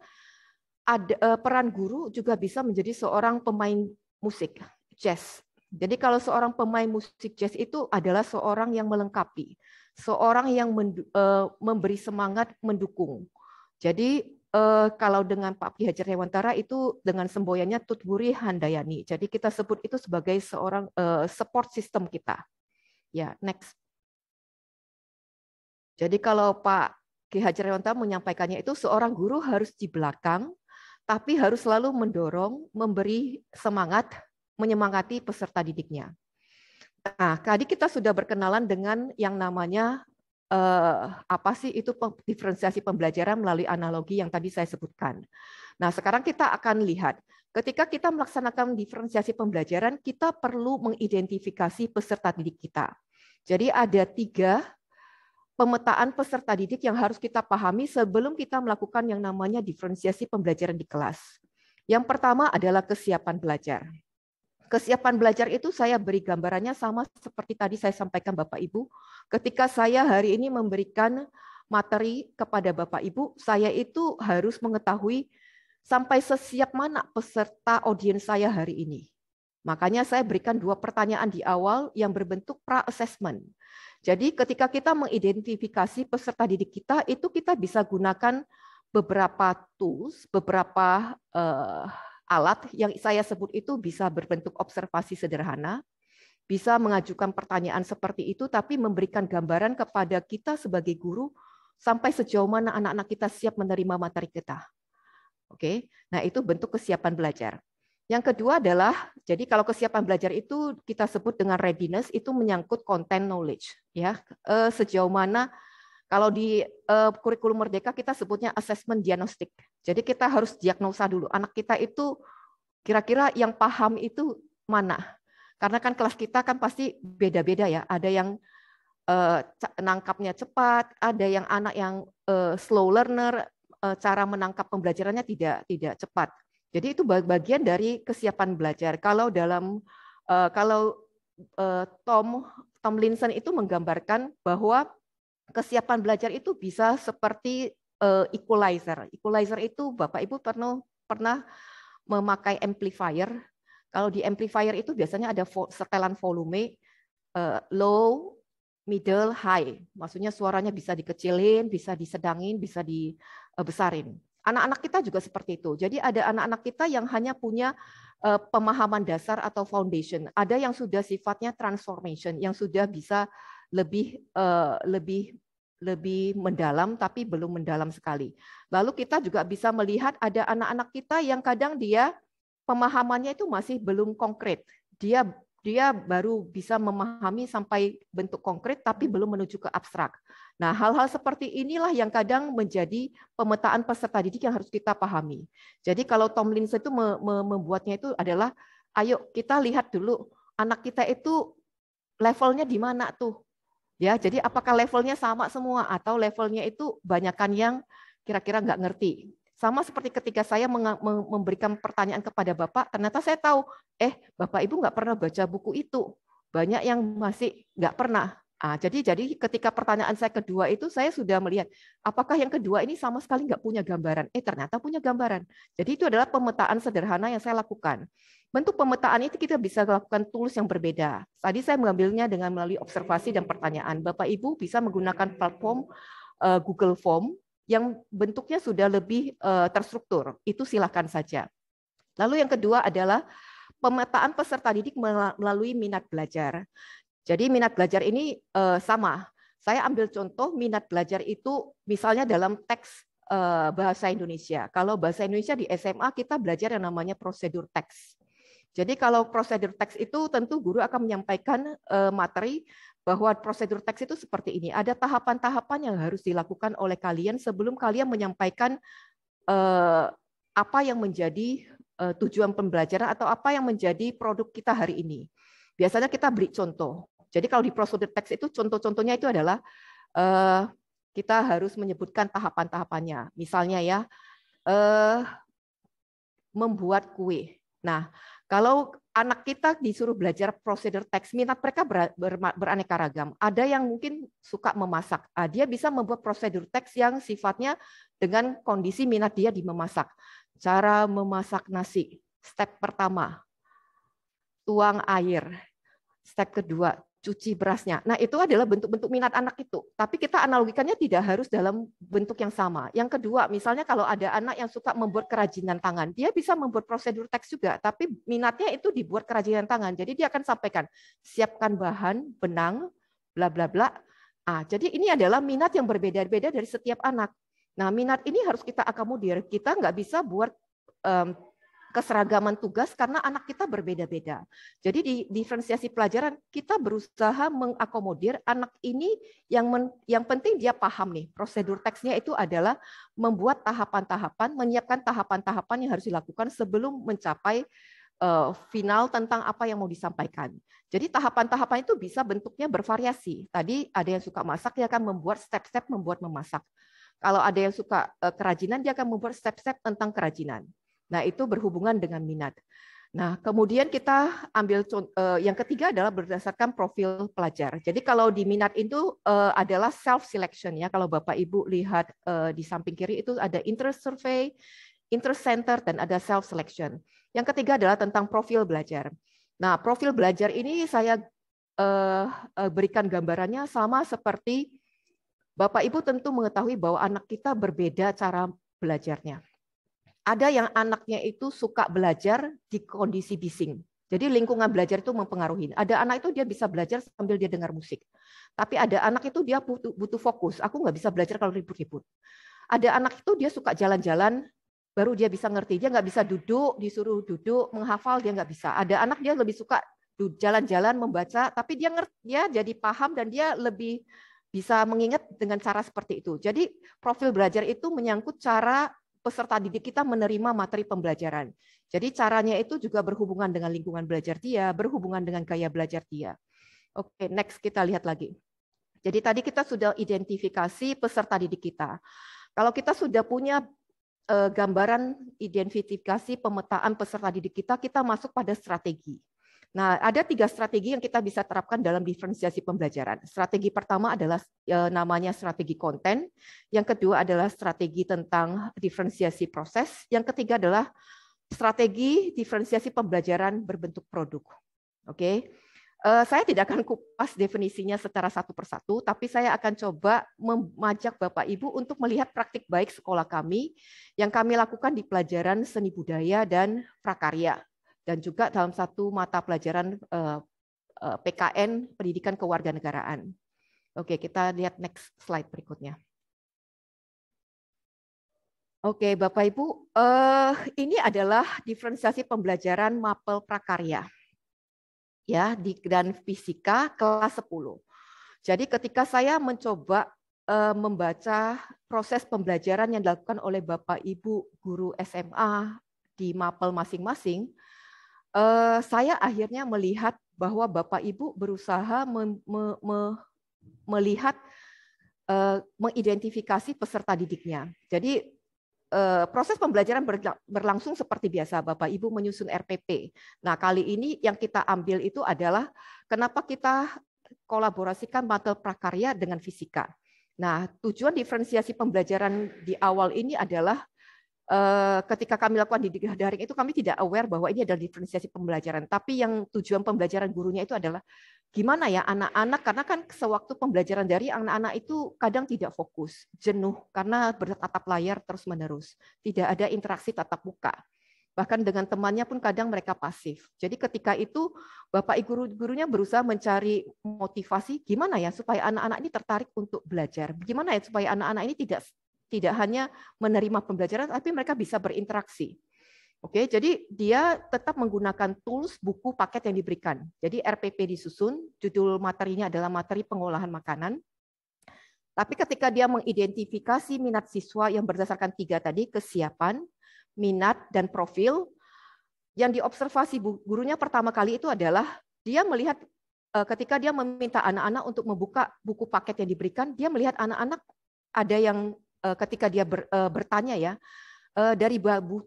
ada peran guru juga bisa menjadi seorang pemain musik jazz. Jadi kalau seorang pemain musik jazz itu adalah seorang yang melengkapi, seorang yang memberi semangat, mendukung. Jadi kalau dengan Pak Ki Hajar Dewantara itu dengan semboyannya Tutwuri Handayani. Jadi kita sebut itu sebagai seorang support system kita. Ya, next. Jadi kalau Pak Ki Hajar Dewantara menyampaikannya itu seorang guru harus di belakang, tapi harus selalu mendorong, memberi semangat, menyemangati peserta didiknya. Nah, tadi kita sudah berkenalan dengan yang namanya apa sih itu diferensiasi pembelajaran melalui analogi yang tadi saya sebutkan. Nah, sekarang kita akan lihat, ketika kita melaksanakan diferensiasi pembelajaran, kita perlu mengidentifikasi peserta didik kita. Jadi ada 3 pemetaan peserta didik yang harus kita pahami sebelum kita melakukan yang namanya diferensiasi pembelajaran di kelas. Yang pertama adalah kesiapan belajar. Kesiapan belajar itu saya beri gambarannya sama seperti tadi saya sampaikan Bapak Ibu. Ketika saya hari ini memberikan materi kepada Bapak Ibu, saya itu harus mengetahui sampai sesiap mana peserta audiens saya hari ini. Makanya saya berikan 2 pertanyaan di awal yang berbentuk pra-assessment. Jadi ketika kita mengidentifikasi peserta didik kita, itu kita bisa gunakan beberapa tools, beberapa alat yang saya sebut itu bisa berbentuk observasi sederhana, bisa mengajukan pertanyaan seperti itu, tapi memberikan gambaran kepada kita sebagai guru sampai sejauh mana anak-anak kita siap menerima materi kita. Oke, nah itu bentuk kesiapan belajar. Yang kedua adalah, jadi kalau kesiapan belajar itu kita sebut dengan readiness, itu menyangkut content knowledge. Ya, sejauh mana, kalau di kurikulum Merdeka kita sebutnya assessment diagnostik. Jadi kita harus diagnosa dulu, anak kita itu kira-kira yang paham itu mana. Karena kan kelas kita kan pasti beda-beda ya, ada yang nangkapnya cepat, ada yang anak yang slow learner, cara menangkap pembelajarannya tidak cepat. Jadi itu bagian dari kesiapan belajar. Kalau dalam Tomlinson itu menggambarkan bahwa kesiapan belajar itu bisa seperti equalizer. Equalizer itu Bapak Ibu pernah memakai amplifier. Kalau di amplifier itu biasanya ada setelan volume low, middle, high. Maksudnya suaranya bisa dikecilin, bisa disedangin, bisa dibesarin. Anak-anak kita juga seperti itu. Jadi ada anak-anak kita yang hanya punya pemahaman dasar atau foundation. Ada yang sudah sifatnya transformation, yang sudah bisa lebih mendalam, tapi belum mendalam sekali. Lalu kita juga bisa melihat ada anak-anak kita yang kadang dia pemahamannya itu masih belum konkret. Dia baru bisa memahami sampai bentuk konkret, tapi belum menuju ke abstrak. Nah, hal-hal seperti inilah yang kadang menjadi pemetaan peserta didik yang harus kita pahami. Jadi kalau Tomlinson itu membuatnya itu adalah, ayo kita lihat dulu anak kita itu levelnya di mana tuh. Ya, jadi apakah levelnya sama semua atau levelnya itu banyakan yang kira-kira nggak ngerti. Sama seperti ketika saya memberikan pertanyaan kepada Bapak, ternyata saya tahu, Bapak Ibu nggak pernah baca buku itu. Banyak yang masih nggak pernah. Jadi ketika pertanyaan saya kedua itu, saya sudah melihat, apakah yang kedua ini sama sekali nggak punya gambaran? Ternyata punya gambaran. Jadi itu adalah pemetaan sederhana yang saya lakukan. Bentuk pemetaan itu kita bisa lakukan tools yang berbeda. Tadi saya mengambilnya dengan melalui observasi dan pertanyaan. Bapak Ibu bisa menggunakan platform Google Form yang bentuknya sudah lebih terstruktur. Itu silakan saja. Lalu yang kedua adalah pemetaan peserta didik melalui minat belajar. Jadi minat belajar ini sama. Saya ambil contoh minat belajar itu misalnya dalam teks bahasa Indonesia. Kalau bahasa Indonesia di SMA kita belajar yang namanya prosedur teks. Jadi kalau prosedur teks itu tentu guru akan menyampaikan materi bahwa prosedur teks itu seperti ini. Ada tahapan-tahapan yang harus dilakukan oleh kalian sebelum kalian menyampaikan apa yang menjadi tujuan pembelajaran atau apa yang menjadi produk kita hari ini. Biasanya kita beri contoh. Jadi kalau di prosedur teks itu contoh-contohnya itu adalah kita harus menyebutkan tahapan-tahapannya. Misalnya ya, membuat kue. Nah, Kalau anak kita disuruh belajar prosedur teks, minat mereka beraneka ragam. Ada yang mungkin suka memasak. Dia bisa membuat prosedur teks yang sifatnya dengan kondisi minat dia di memasak. Cara memasak nasi. Step pertama, tuang air. Step kedua, cuci berasnya. Nah, itu adalah bentuk-bentuk minat anak itu. Tapi kita analogikannya tidak harus dalam bentuk yang sama. Yang kedua, misalnya kalau ada anak yang suka membuat kerajinan tangan, dia bisa membuat prosedur teks juga, tapi minatnya itu dibuat kerajinan tangan. Jadi dia akan sampaikan, siapkan bahan, benang, bla bla bla. Jadi ini adalah minat yang berbeda-beda dari setiap anak. Nah, minat ini harus kita akomodir. Kita nggak bisa buat keseragaman tugas karena anak kita berbeda-beda. Jadi di diferensiasi pelajaran kita berusaha mengakomodir anak ini yang penting dia paham nih. Prosedur teksnya itu adalah membuat tahapan-tahapan, menyiapkan tahapan-tahapan yang harus dilakukan sebelum mencapai final tentang apa yang mau disampaikan. Jadi tahapan-tahapan itu bisa bentuknya bervariasi. Tadi ada yang suka masak, dia akan membuat step-step membuat memasak. Kalau ada yang suka kerajinan, dia akan membuat step-step tentang kerajinan. Nah, itu berhubungan dengan minat. Nah, kemudian kita ambil yang ketiga adalah berdasarkan profil pelajar. Jadi kalau di minat itu adalah self selection ya. Kalau Bapak Ibu lihat di samping kiri itu ada interest survey, interest center, dan ada self selection. Yang ketiga adalah tentang profil belajar. Nah, profil belajar ini saya berikan gambarannya sama seperti Bapak Ibu tentu mengetahui bahwa anak kita berbeda cara belajarnya. Ada yang anaknya itu suka belajar di kondisi bising. Jadi lingkungan belajar itu mempengaruhi. Ada anak itu dia bisa belajar sambil dia dengar musik. Tapi ada anak itu dia butuh fokus. Aku nggak bisa belajar kalau ribut-ribut. Ada anak itu dia suka jalan-jalan, baru dia bisa ngerti. Dia nggak bisa duduk, disuruh duduk, menghafal, dia nggak bisa. Ada anak dia lebih suka jalan-jalan, membaca, tapi dia ngerti, dia jadi paham dan dia lebih bisa mengingat dengan cara seperti itu. Jadi profil belajar itu menyangkut cara peserta didik kita menerima materi pembelajaran. Jadi caranya itu juga berhubungan dengan lingkungan belajar dia, berhubungan dengan gaya belajar dia. Oke, next kita lihat lagi. Jadi tadi kita sudah identifikasi peserta didik kita. Kalau kita sudah punya gambaran identifikasi pemetaan peserta didik kita, kita masuk pada strategi. Nah, ada 3 strategi yang kita bisa terapkan dalam diferensiasi pembelajaran. Strategi pertama adalah namanya strategi konten, yang kedua adalah strategi tentang diferensiasi proses, yang ketiga adalah strategi diferensiasi pembelajaran berbentuk produk. Oke, saya tidak akan kupas definisinya secara satu persatu, tapi saya akan coba mengajak Bapak Ibu untuk melihat praktik baik sekolah kami yang kami lakukan di pelajaran seni budaya dan prakarya. Dan juga dalam satu mata pelajaran PKN, Pendidikan Kewarganegaraan. Oke, kita lihat next slide berikutnya. Oke, Bapak Ibu, ini adalah diferensiasi pembelajaran mapel prakarya. Ya, dan fisika kelas 10. Jadi ketika saya mencoba membaca proses pembelajaran yang dilakukan oleh Bapak Ibu guru SMA di mapel masing-masing, saya akhirnya melihat bahwa Bapak Ibu berusaha melihat, mengidentifikasi peserta didiknya. Jadi proses pembelajaran berlangsung seperti biasa, Bapak Ibu menyusun RPP. Nah, kali ini yang kita ambil itu adalah kenapa kita kolaborasikan mapel prakarya dengan fisika. Nah, tujuan diferensiasi pembelajaran di awal ini adalah ketika kami lakukan didik daring itu kami tidak aware bahwa ini adalah diferensiasi pembelajaran. Tapi yang tujuan pembelajaran gurunya itu adalah gimana ya anak-anak, karena kan sewaktu pembelajaran daring anak-anak itu kadang tidak fokus, jenuh karena bertatap layar terus-menerus. Tidak ada interaksi tatap muka. Bahkan dengan temannya pun kadang mereka pasif. Jadi ketika itu Bapak Ibu gurunya berusaha mencari motivasi gimana ya supaya anak-anak ini tertarik untuk belajar. Gimana ya supaya anak-anak ini tidak hanya menerima pembelajaran, tapi mereka bisa berinteraksi. Oke, jadi dia tetap menggunakan tools, buku, paket yang diberikan. Jadi RPP disusun, judul materinya adalah materi pengolahan makanan. Tapi ketika dia mengidentifikasi minat siswa yang berdasarkan 3 tadi, kesiapan, minat, dan profil, yang diobservasi gurunya pertama kali itu adalah dia melihat ketika dia meminta anak-anak untuk membuka buku paket yang diberikan, dia melihat anak-anak ada yang ketika dia bertanya ya, dari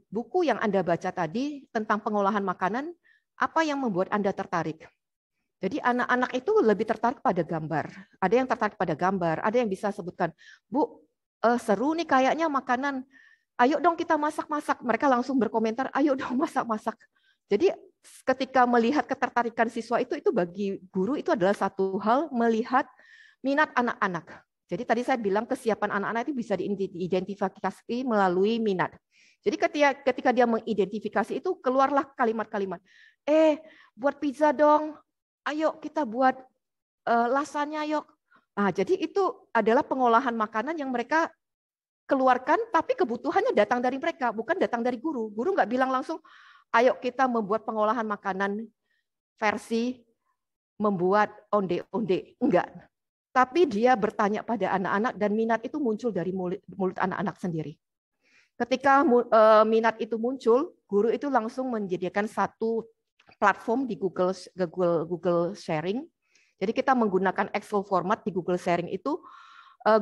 buku yang Anda baca tadi tentang pengolahan makanan, Apa yang membuat Anda tertarik? Jadi anak-anak itu lebih tertarik pada gambar. Ada yang tertarik pada gambar, ada yang bisa sebutkan, Bu, seru nih kayaknya makanan. Ayo dong kita masak-masak. Mereka langsung berkomentar, ayo dong masak-masak. Jadi ketika melihat ketertarikan siswa itu bagi guru itu adalah satu hal melihat minat anak-anak. Jadi tadi saya bilang kesiapan anak-anak itu bisa diidentifikasi melalui minat. Jadi ketika dia mengidentifikasi itu keluarlah kalimat-kalimat. Buat pizza dong. Ayo kita buat lasanya yuk. Nah, jadi itu adalah pengolahan makanan yang mereka keluarkan, tapi kebutuhannya datang dari mereka, bukan datang dari guru. Guru nggak bilang langsung, ayo kita membuat pengolahan makanan versi membuat onde-onde. Enggak. Tapi dia bertanya pada anak-anak dan minat itu muncul dari mulut anak-anak sendiri. Ketika minat itu muncul, guru itu langsung menyediakan satu platform di Google Sharing. Jadi kita menggunakan Excel format di Google Sharing itu,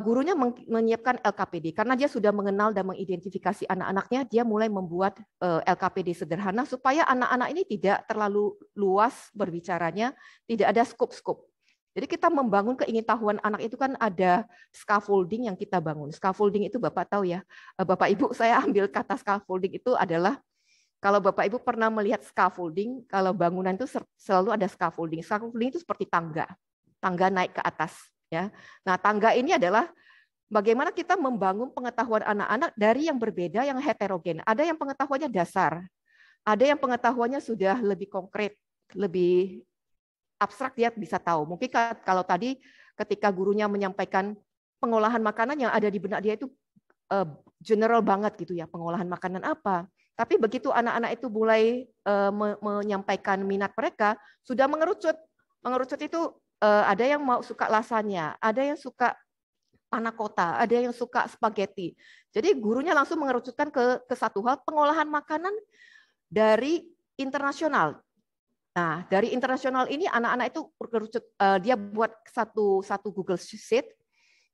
gurunya menyiapkan LKPD karena dia sudah mengenal dan mengidentifikasi anak-anaknya, dia mulai membuat LKPD sederhana supaya anak-anak ini tidak terlalu luas berbicaranya, tidak ada skop-skop. Jadi kita membangun keingintahuan anak itu kan ada scaffolding yang kita bangun. Scaffolding itu Bapak tahu ya, Bapak Ibu saya ambil kata scaffolding itu adalah kalau Bapak Ibu pernah melihat scaffolding, kalau bangunan itu selalu ada scaffolding. Scaffolding itu seperti tangga naik ke atas. Ya, nah tangga ini adalah bagaimana kita membangun pengetahuan anak-anak dari yang berbeda, yang heterogen. Ada yang pengetahuannya dasar, ada yang pengetahuannya sudah lebih konkret, lebih abstrak dia bisa tahu. Mungkin kalau tadi ketika gurunya menyampaikan pengolahan makanan yang ada di benak dia itu general banget gitu ya, pengolahan makanan apa. Tapi begitu anak-anak itu mulai menyampaikan minat mereka, sudah mengerucut. Mengerucut itu ada yang mau suka lasanya, ada yang suka panna cotta, ada yang suka spaghetti. Jadi gurunya langsung mengerucutkan ke satu hal, pengolahan makanan dari internasional. Nah, dari internasional ini anak-anak itu dia buat satu Google Sheet.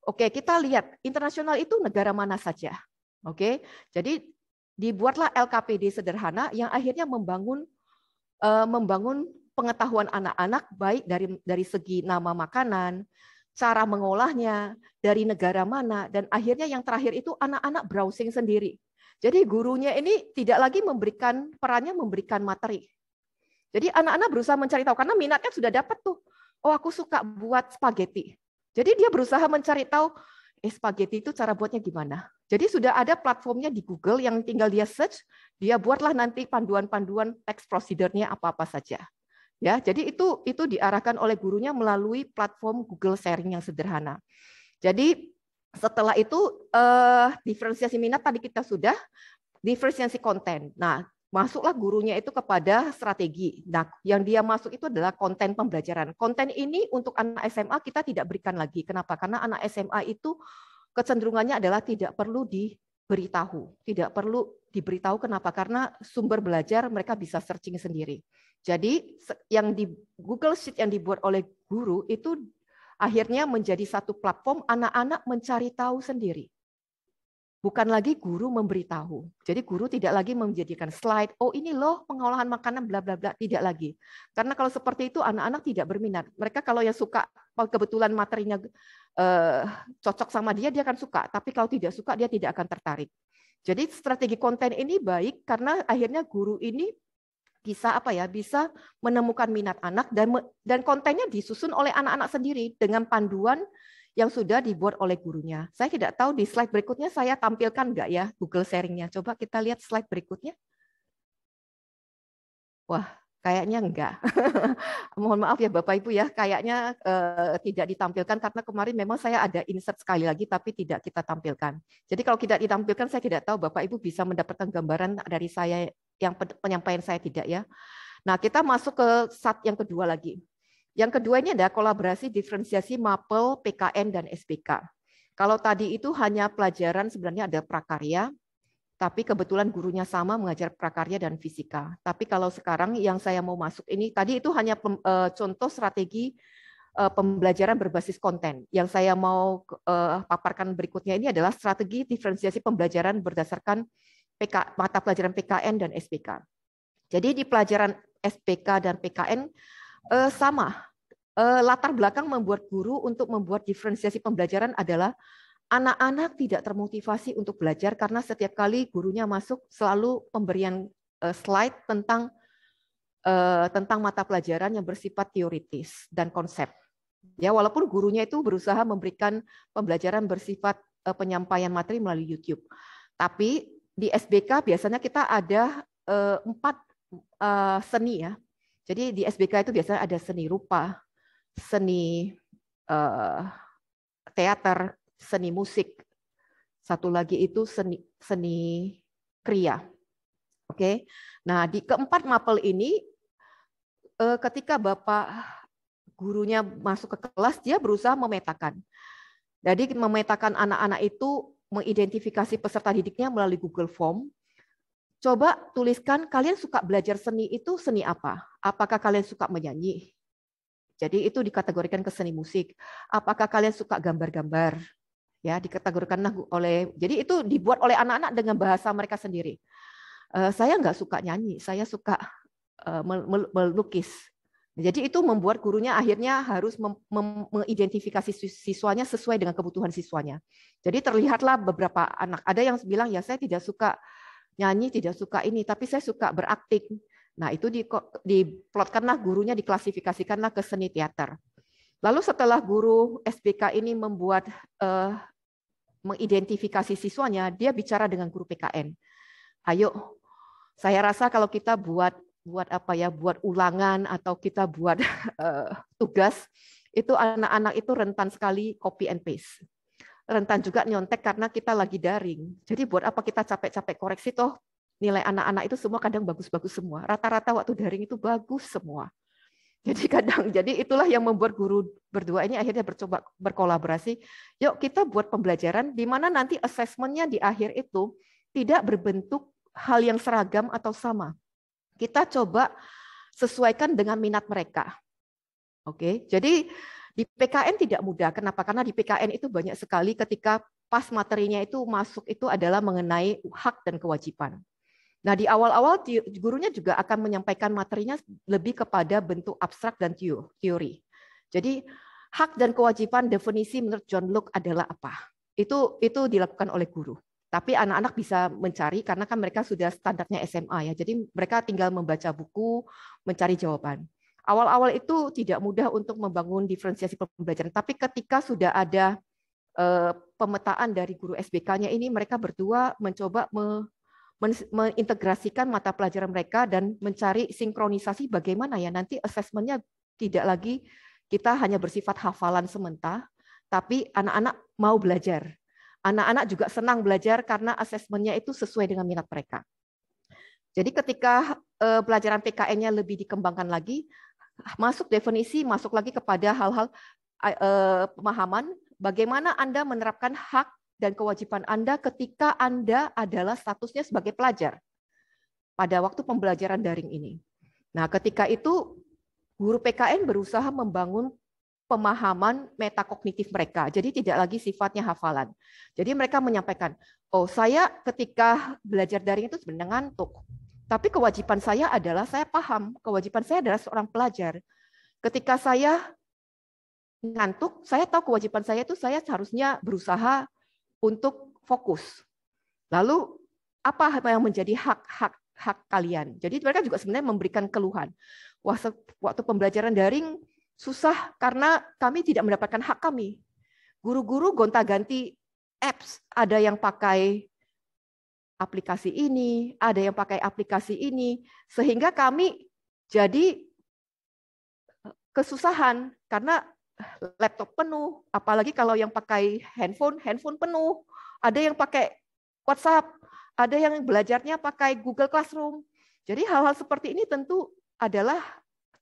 Oke, kita lihat internasional itu negara mana saja. Oke, jadi dibuatlah LKPD sederhana yang akhirnya membangun pengetahuan anak-anak baik dari segi nama makanan, cara mengolahnya, dari negara mana, dan akhirnya yang terakhir itu anak-anak browsing sendiri. Jadi gurunya ini tidak lagi perannya memberikan materi. Jadi anak-anak berusaha mencari tahu karena minatnya sudah dapat tuh. Oh, aku suka buat spaghetti. Jadi dia berusaha mencari tahu spaghetti itu cara buatnya gimana. Jadi sudah ada platformnya di Google yang tinggal dia search, dia buatlah nanti panduan-panduan teks prosedurnya apa-apa saja. Ya, jadi itu diarahkan oleh gurunya melalui platform Google Sharing yang sederhana. Jadi setelah itu diferensiasi minat tadi kita sudah, diferensiasi konten. Nah, masuklah gurunya itu kepada strategi. Nah, yang dia masuk itu adalah konten pembelajaran. Konten ini untuk anak SMA kita tidak berikan lagi. Kenapa? Karena anak SMA itu kecenderungannya adalah tidak perlu diberitahu. Tidak perlu diberitahu kenapa? Karena sumber belajar mereka bisa searching sendiri. Jadi yang di Google Sheet yang dibuat oleh guru itu akhirnya menjadi satu platform anak-anak mencari tahu sendiri. Bukan lagi guru memberitahu. Jadi guru tidak lagi menjadikan slide, oh ini loh pengolahan makanan bla bla bla, tidak lagi. Karena kalau seperti itu anak-anak tidak berminat. Mereka kalau yang suka kebetulan materinya cocok sama dia akan suka, tapi kalau tidak suka dia tidak akan tertarik. Jadi strategi konten ini baik karena akhirnya guru ini bisa bisa menemukan minat anak dan kontennya disusun oleh anak-anak sendiri dengan panduan yang sudah dibuat oleh gurunya. Saya tidak tahu di slide berikutnya saya tampilkan nggak ya Google Sharing-nya. Coba kita lihat slide berikutnya. Wah, kayaknya enggak. Mohon maaf ya Bapak Ibu ya, kayaknya tidak ditampilkan karena kemarin memang saya ada insert sekali lagi tapi tidak kita tampilkan. Jadi kalau tidak ditampilkan saya tidak tahu Bapak Ibu bisa mendapatkan gambaran dari saya yang penyampaian saya tidak ya. Nah, kita masuk ke SAT yang kedua lagi. Yang kedua ini ada kolaborasi diferensiasi MAPEL, PKN, dan SBK. Kalau tadi itu hanya pelajaran sebenarnya ada prakarya, tapi kebetulan gurunya sama mengajar prakarya dan fisika. Tapi kalau sekarang yang saya mau masuk ini, tadi itu hanya contoh strategi pembelajaran berbasis konten. Yang saya mau paparkan berikutnya ini adalah strategi diferensiasi pembelajaran berdasarkan mata pelajaran PKN dan SBK. Jadi di pelajaran SPK dan PKN sama. Latar belakang membuat guru untuk membuat diferensiasi pembelajaran adalah anak-anak tidak termotivasi untuk belajar karena setiap kali gurunya masuk selalu pemberian slide tentang mata pelajaran yang bersifat teoritis dan konsep. Ya, walaupun gurunya itu berusaha memberikan pembelajaran bersifat penyampaian materi melalui YouTube. Tapi di SBK biasanya kita ada 4 seni ya. Jadi di SBK itu biasanya ada seni rupa, seni teater, seni musik, satu lagi itu seni kriya. Oke. Nah, di keempat mapel ini ketika Bapak gurunya masuk ke kelas, dia berusaha memetakan. Jadi memetakan anak-anak itu, mengidentifikasi peserta didiknya melalui Google Form. Coba tuliskan kalian suka belajar seni itu seni apa? Apakah kalian suka menyanyi? Jadi itu dikategorikan ke seni musik. Apakah kalian suka gambar-gambar? Ya, dikategorikan oleh. Jadi itu dibuat oleh anak-anak dengan bahasa mereka sendiri. Saya nggak suka nyanyi, saya suka melukis. Jadi itu membuat gurunya akhirnya harus mengidentifikasi siswanya sesuai dengan kebutuhan siswanya. Jadi terlihatlah beberapa anak. Ada yang bilang, ya saya tidak suka nyanyi, tidak suka ini, tapi saya suka berakting. Nah itu diplotkanlah gurunya, diklasifikasikanlah ke seni teater. Lalu setelah guru SBK ini mengidentifikasi siswanya, dia bicara dengan guru PKN. Ayo, saya rasa kalau kita buat ulangan atau kita buat tugas, itu anak-anak itu rentan sekali copy and paste. Rentan juga nyontek karena kita lagi daring. Jadi buat apa kita capek-capek koreksi, toh nilai anak-anak itu semua kadang bagus-bagus semua. Rata-rata waktu daring itu bagus semua. Jadi itulah yang membuat guru berdua ini akhirnya bercoba berkolaborasi. Yuk kita buat pembelajaran di mana nanti asesmennya di akhir itu tidak berbentuk hal yang seragam atau sama. Kita coba sesuaikan dengan minat mereka. Oke, jadi di PKN tidak mudah. Kenapa? Karena di PKN itu banyak sekali ketika pas materinya itu masuk itu adalah mengenai hak dan kewajiban. Nah, di awal-awal gurunya juga akan menyampaikan materinya lebih kepada bentuk abstrak dan teori. Jadi hak dan kewajiban definisi menurut John Locke adalah apa? Itu dilakukan oleh guru. Tapi anak-anak bisa mencari karena kan mereka sudah standarnya SMA ya. Jadi mereka tinggal membaca buku, mencari jawaban. Awal-awal itu tidak mudah untuk membangun diferensiasi pembelajaran. Tapi ketika sudah ada pemetaan dari guru SBK-nya ini, mereka berdua mencoba mengintegrasikan mata pelajaran mereka dan mencari sinkronisasi bagaimana ya nanti asesmennya tidak lagi kita hanya bersifat hafalan sementara, tapi anak-anak mau belajar. Anak-anak juga senang belajar karena asesmennya itu sesuai dengan minat mereka. Jadi ketika pelajaran PKN-nya lebih dikembangkan lagi, masuk definisi, masuk lagi kepada hal-hal pemahaman bagaimana Anda menerapkan hak dan kewajiban Anda ketika Anda adalah statusnya sebagai pelajar pada waktu pembelajaran daring ini. Nah, ketika itu guru PKN berusaha membangun pemahaman metakognitif mereka. Jadi tidak lagi sifatnya hafalan. Jadi mereka menyampaikan, oh saya ketika belajar daring itu sebenarnya ngantuk. Tapi kewajiban saya adalah, saya paham, kewajiban saya adalah seorang pelajar. Ketika saya ngantuk, saya tahu kewajiban saya itu saya harusnya berusaha untuk fokus. Lalu apa yang menjadi hak kalian? Jadi mereka juga sebenarnya memberikan keluhan. Wah, waktu pembelajaran daring susah karena kami tidak mendapatkan hak kami. Guru-guru gonta-ganti apps, ada yang pakai aplikasi ini, ada yang pakai aplikasi ini, sehingga kami jadi kesusahan karena laptop penuh, apalagi kalau yang pakai handphone penuh, ada yang pakai WhatsApp, ada yang belajarnya pakai Google Classroom. Jadi hal-hal seperti ini tentu adalah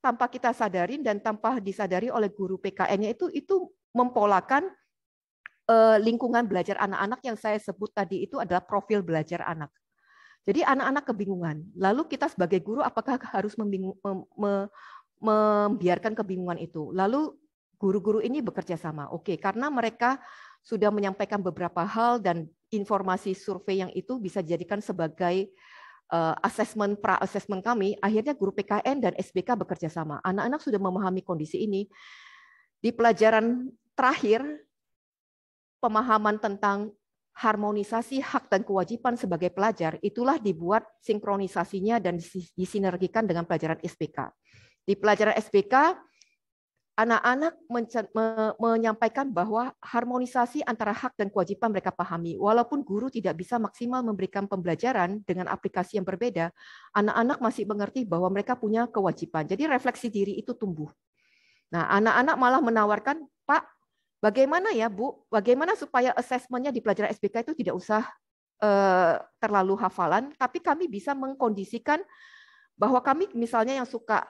tanpa kita sadarin dan tanpa disadari oleh guru PKN-nya itu mempolakan lingkungan belajar anak-anak yang saya sebut tadi itu adalah profil belajar anak. Jadi anak-anak kebingungan. Lalu kita sebagai guru apakah harus membiarkan kebingungan itu? Lalu guru-guru ini bekerja sama. Oke, karena mereka sudah menyampaikan beberapa hal dan informasi survei yang itu bisa dijadikan sebagai pra-assessment kami, akhirnya guru PKN dan SBK bekerja sama. Anak-anak sudah memahami kondisi ini. Di pelajaran terakhir, pemahaman tentang harmonisasi hak dan kewajiban sebagai pelajar, itulah dibuat sinkronisasinya dan disinergikan dengan pelajaran SBK. Di pelajaran SBK, anak-anak menyampaikan bahwa harmonisasi antara hak dan kewajiban mereka pahami. Walaupun guru tidak bisa maksimal memberikan pembelajaran dengan aplikasi yang berbeda, anak-anak masih mengerti bahwa mereka punya kewajiban. Jadi refleksi diri itu tumbuh. Nah, anak-anak malah menawarkan, Pak, bagaimana ya Bu, bagaimana supaya asesmennya di pelajaran SBK itu tidak usah terlalu hafalan, tapi kami bisa mengkondisikan bahwa kami misalnya yang suka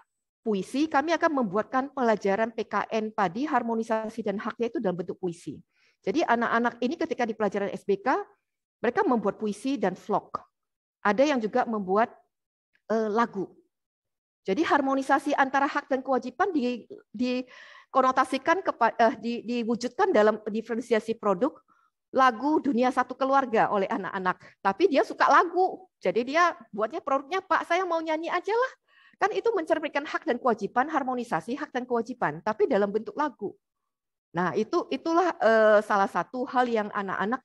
puisi, kami akan membuatkan pelajaran PKN padi, harmonisasi dan haknya itu dalam bentuk puisi. Jadi anak-anak ini ketika di pelajaran SBK, mereka membuat puisi dan vlog. Ada yang juga membuat lagu. Jadi harmonisasi antara hak dan kewajiban dikonotasikan diwujudkan dalam diferensiasi produk lagu Dunia Satu Keluarga oleh anak-anak. Tapi dia suka lagu, jadi dia buatnya produknya, Pak, saya mau nyanyi aja lah. Kan itu mencerminkan hak dan kewajiban, harmonisasi hak dan kewajiban, tapi dalam bentuk lagu. Nah, itulah salah satu hal yang anak-anak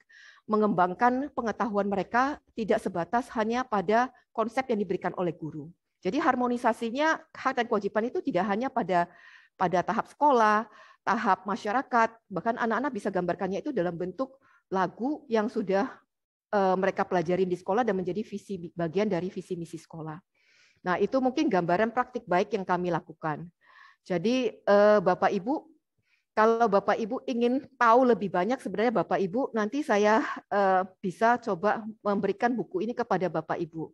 mengembangkan pengetahuan mereka tidak sebatas hanya pada konsep yang diberikan oleh guru. Jadi harmonisasinya hak dan kewajiban itu tidak hanya pada tahap sekolah, tahap masyarakat, bahkan anak-anak bisa gambarkannya itu dalam bentuk lagu yang sudah mereka pelajari di sekolah dan menjadi bagian dari visi misi sekolah. Nah, itu mungkin gambaran praktik baik yang kami lakukan. Jadi Bapak Ibu, kalau Bapak Ibu ingin tahu lebih banyak, sebenarnya Bapak Ibu nanti saya bisa coba memberikan buku ini kepada Bapak Ibu.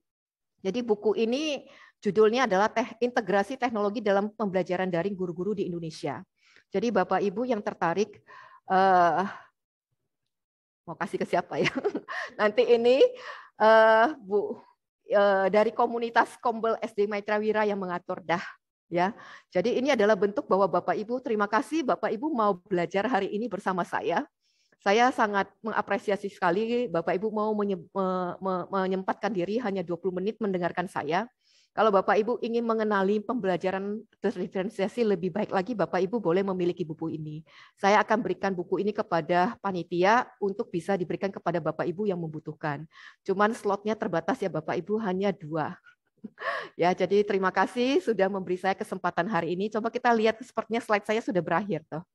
Jadi buku ini judulnya adalah Integrasi Teknologi dalam Pembelajaran Daring Guru-guru di Indonesia. Jadi Bapak Ibu yang tertarik, mau kasih ke siapa ya? Nanti ini Bu dari komunitas Kombel SD Maitrawira yang mengatur dah. Ya, jadi ini adalah bentuk bahwa Bapak Ibu, terima kasih Bapak Ibu mau belajar hari ini bersama saya. Saya sangat mengapresiasi sekali Bapak Ibu mau menyempatkan diri hanya 20 menit mendengarkan saya. Kalau Bapak Ibu ingin mengenali pembelajaran diferensiasi lebih baik lagi, Bapak Ibu boleh memiliki buku ini. Saya akan berikan buku ini kepada panitia untuk bisa diberikan kepada Bapak Ibu yang membutuhkan. Cuman slotnya terbatas ya Bapak Ibu, hanya 2. Ya, jadi terima kasih sudah memberi saya kesempatan hari ini. Coba kita lihat, sepertinya slide saya sudah berakhir toh.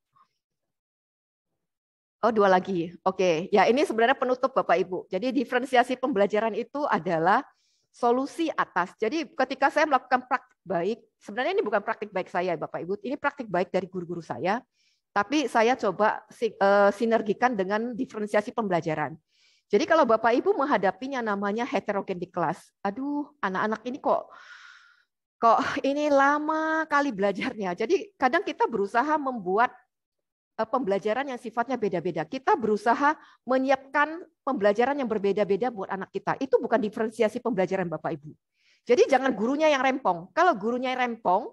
Oh, 2 lagi. Oke, ya ini sebenarnya penutup Bapak Ibu. Jadi diferensiasi pembelajaran itu adalah solusi atas. Jadi ketika saya melakukan praktik baik, sebenarnya ini bukan praktik baik saya Bapak Ibu, ini praktik baik dari guru-guru saya, tapi saya coba sinergikan dengan diferensiasi pembelajaran. Jadi kalau Bapak Ibu menghadapinya namanya heterogen di kelas, aduh anak-anak ini kok ini lama kali belajarnya. Jadi kadang kita berusaha membuat pembelajaran yang sifatnya beda-beda. Kita berusaha menyiapkan pembelajaran yang berbeda-beda buat anak kita. Itu bukan diferensiasi pembelajaran Bapak Ibu. Jadi jangan gurunya yang rempong. Kalau gurunya yang rempong,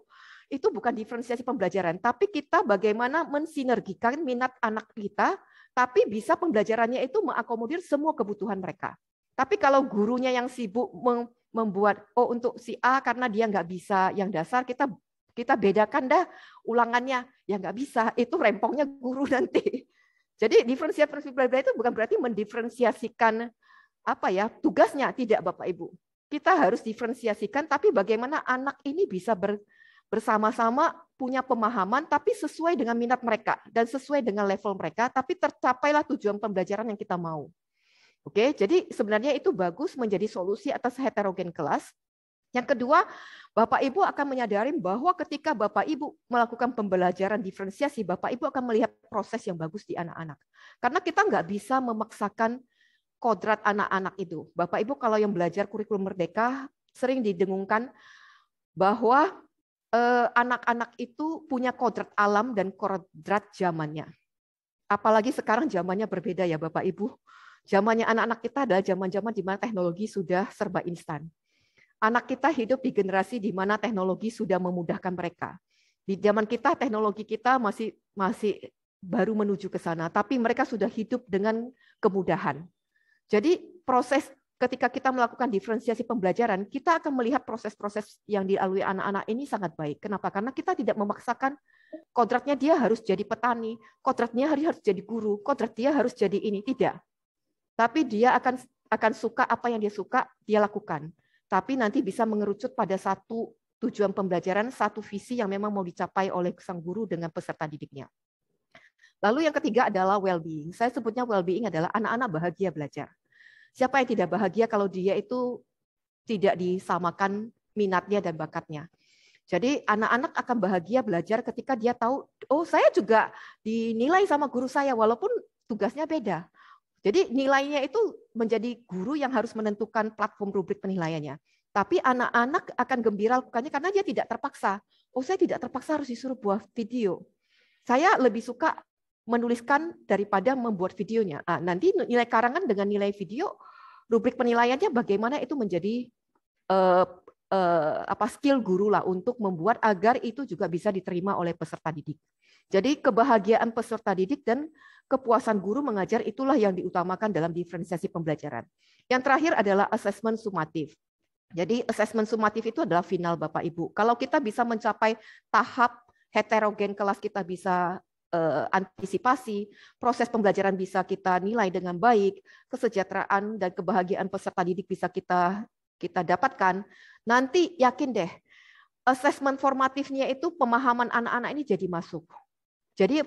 itu bukan diferensiasi pembelajaran. Tapi kita bagaimana mensinergikan minat anak kita, tapi bisa pembelajarannya itu mengakomodir semua kebutuhan mereka. Tapi kalau gurunya yang sibuk membuat, oh untuk si A karena dia nggak bisa yang dasar, kita bedakan dah ulangannya, ya nggak bisa, itu rempongnya guru nanti. Jadi diferensiasi pembelajaran itu bukan berarti mendiferensiasikan apa ya tugasnya, tidak Bapak Ibu. Kita harus diferensiasikan, tapi bagaimana anak ini bisa bersama-sama punya pemahaman, tapi sesuai dengan minat mereka dan sesuai dengan level mereka, tapi tercapailah tujuan pembelajaran yang kita mau. Oke, jadi sebenarnya itu bagus menjadi solusi atas heterogen kelas. Yang kedua, Bapak Ibu akan menyadari bahwa ketika Bapak Ibu melakukan pembelajaran diferensiasi, Bapak Ibu akan melihat proses yang bagus di anak-anak. Karena kita nggak bisa memaksakan kodrat anak-anak itu. Bapak Ibu kalau yang belajar kurikulum merdeka sering didengungkan bahwa anak-anak itu punya kodrat alam dan kodrat zamannya. Apalagi sekarang zamannya berbeda ya Bapak Ibu. Zamannya anak-anak kita adalah zaman-zaman di mana teknologi sudah serba instan. Anak kita hidup di generasi di mana teknologi sudah memudahkan mereka. Di zaman kita, teknologi kita masih baru menuju ke sana, tapi mereka sudah hidup dengan kemudahan. Jadi proses ketika kita melakukan diferensiasi pembelajaran, kita akan melihat proses-proses yang dilalui anak-anak ini sangat baik. Kenapa? Karena kita tidak memaksakan kodratnya dia harus jadi petani, kodratnya harus jadi guru, kodrat dia harus jadi ini. Tidak. Tapi dia akan suka apa yang dia suka, dia lakukan. Tapi nanti bisa mengerucut pada satu tujuan pembelajaran, satu visi yang memang mau dicapai oleh sang guru dengan peserta didiknya. Lalu yang ketiga adalah well-being. Saya sebutnya well-being adalah anak-anak bahagia belajar. Siapa yang tidak bahagia kalau dia itu tidak disamakan minatnya dan bakatnya. Jadi anak-anak akan bahagia belajar ketika dia tahu, oh saya juga dinilai sama guru saya walaupun tugasnya beda. Jadi nilainya itu menjadi guru yang harus menentukan platform rubrik penilaiannya. Tapi anak-anak akan gembira lakukannya karena dia tidak terpaksa. Oh saya tidak terpaksa harus disuruh buat video. Saya lebih suka menuliskan daripada membuat videonya. Nanti nilai karangan dengan nilai video, rubrik penilaiannya bagaimana itu menjadi skill guru lah untuk membuat agar itu juga bisa diterima oleh peserta didik. Jadi kebahagiaan peserta didik dan kepuasan guru mengajar itulah yang diutamakan dalam diferensiasi pembelajaran. Yang terakhir adalah asesmen sumatif. Jadi asesmen sumatif itu adalah final Bapak Ibu. Kalau kita bisa mencapai tahap heterogen kelas kita bisa antisipasi, proses pembelajaran bisa kita nilai dengan baik, kesejahteraan dan kebahagiaan peserta didik bisa kita dapatkan, nanti yakin deh, asesmen formatifnya itu pemahaman anak-anak ini jadi masuk. Jadi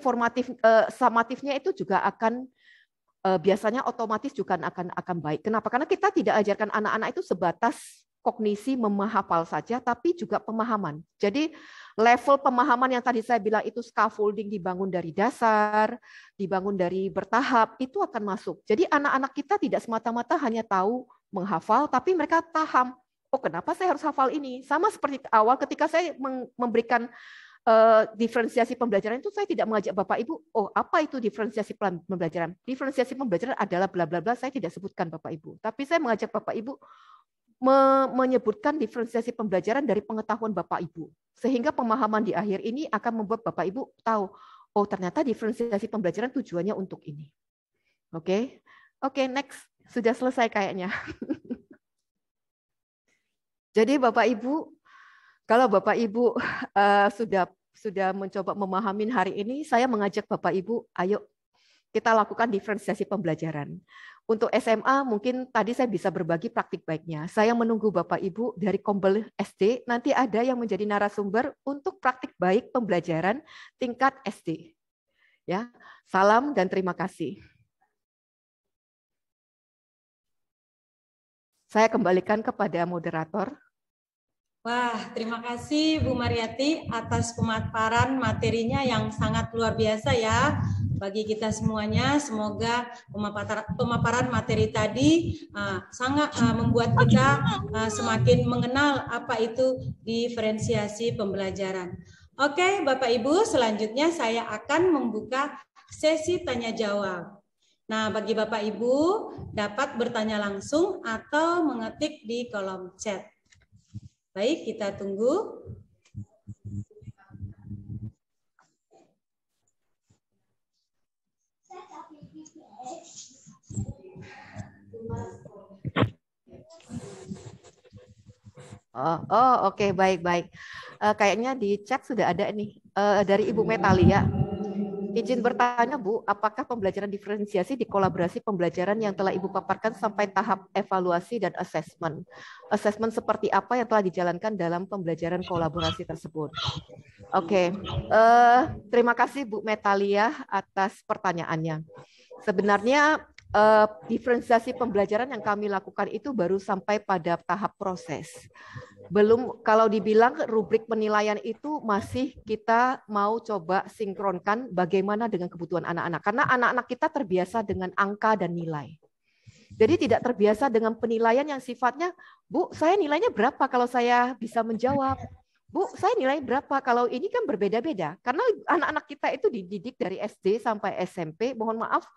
sumatifnya itu juga akan biasanya otomatis juga akan baik. Kenapa? Karena kita tidak ajarkan anak-anak itu sebatas kognisi menghafal saja, tapi juga pemahaman. Jadi level pemahaman yang tadi saya bilang itu scaffolding dibangun dari dasar, dibangun dari bertahap, itu akan masuk. Jadi anak-anak kita tidak semata-mata hanya tahu menghafal, tapi mereka paham, oh kenapa saya harus hafal ini? Sama seperti awal ketika saya memberikan diferensiasi pembelajaran itu, saya tidak mengajak Bapak Ibu, oh apa itu diferensiasi pembelajaran? Diferensiasi pembelajaran adalah bla bla bla, saya tidak sebutkan Bapak Ibu. Tapi saya mengajak Bapak Ibu menyebutkan diferensiasi pembelajaran dari pengetahuan Bapak Ibu. Sehingga pemahaman di akhir ini akan membuat Bapak Ibu tahu, oh ternyata diferensiasi pembelajaran tujuannya untuk ini. Oke, next. Sudah selesai kayaknya. Jadi Bapak Ibu, kalau Bapak Ibu sudah mencoba memahami hari ini, saya mengajak Bapak Ibu, ayo kita lakukan diferensiasi pembelajaran. Untuk SMA mungkin tadi saya bisa berbagi praktik baiknya. Saya menunggu Bapak Ibu dari Kombel SD, nanti ada yang menjadi narasumber untuk praktik baik pembelajaran tingkat SD. Ya, salam dan terima kasih. Saya kembalikan kepada moderator. Wah, terima kasih Bu Mariati atas pemaparan materinya yang sangat luar biasa ya bagi kita semuanya. Semoga pemaparan materi tadi sangat membuat kita semakin mengenal apa itu diferensiasi pembelajaran. Oke, Bapak Ibu, selanjutnya saya akan membuka sesi tanya jawab. Nah, bagi Bapak Ibu dapat bertanya langsung atau mengetik di kolom chat. Baik, kita tunggu. Oke, baik. Kayaknya di chat sudah ada nih dari Ibu Metalia. Izin bertanya Bu, apakah pembelajaran diferensiasi dikolaborasi pembelajaran yang telah Ibu paparkan sampai tahap evaluasi dan asesmen? Asesmen seperti apa yang telah dijalankan dalam pembelajaran kolaborasi tersebut? Oke, terima kasih Bu Metalia atas pertanyaannya. Sebenarnya diferensiasi pembelajaran yang kami lakukan itu baru sampai pada tahap proses. Belum, kalau dibilang rubrik penilaian itu masih kita mau coba sinkronkan bagaimana dengan kebutuhan anak-anak. Karena anak-anak kita terbiasa dengan angka dan nilai. Jadi tidak terbiasa dengan penilaian yang sifatnya, Bu, saya nilainya berapa kalau saya bisa menjawab? Bu, saya nilai berapa? Kalau ini kan berbeda-beda. Karena anak-anak kita itu dididik dari SD sampai SMP, mohon maaf,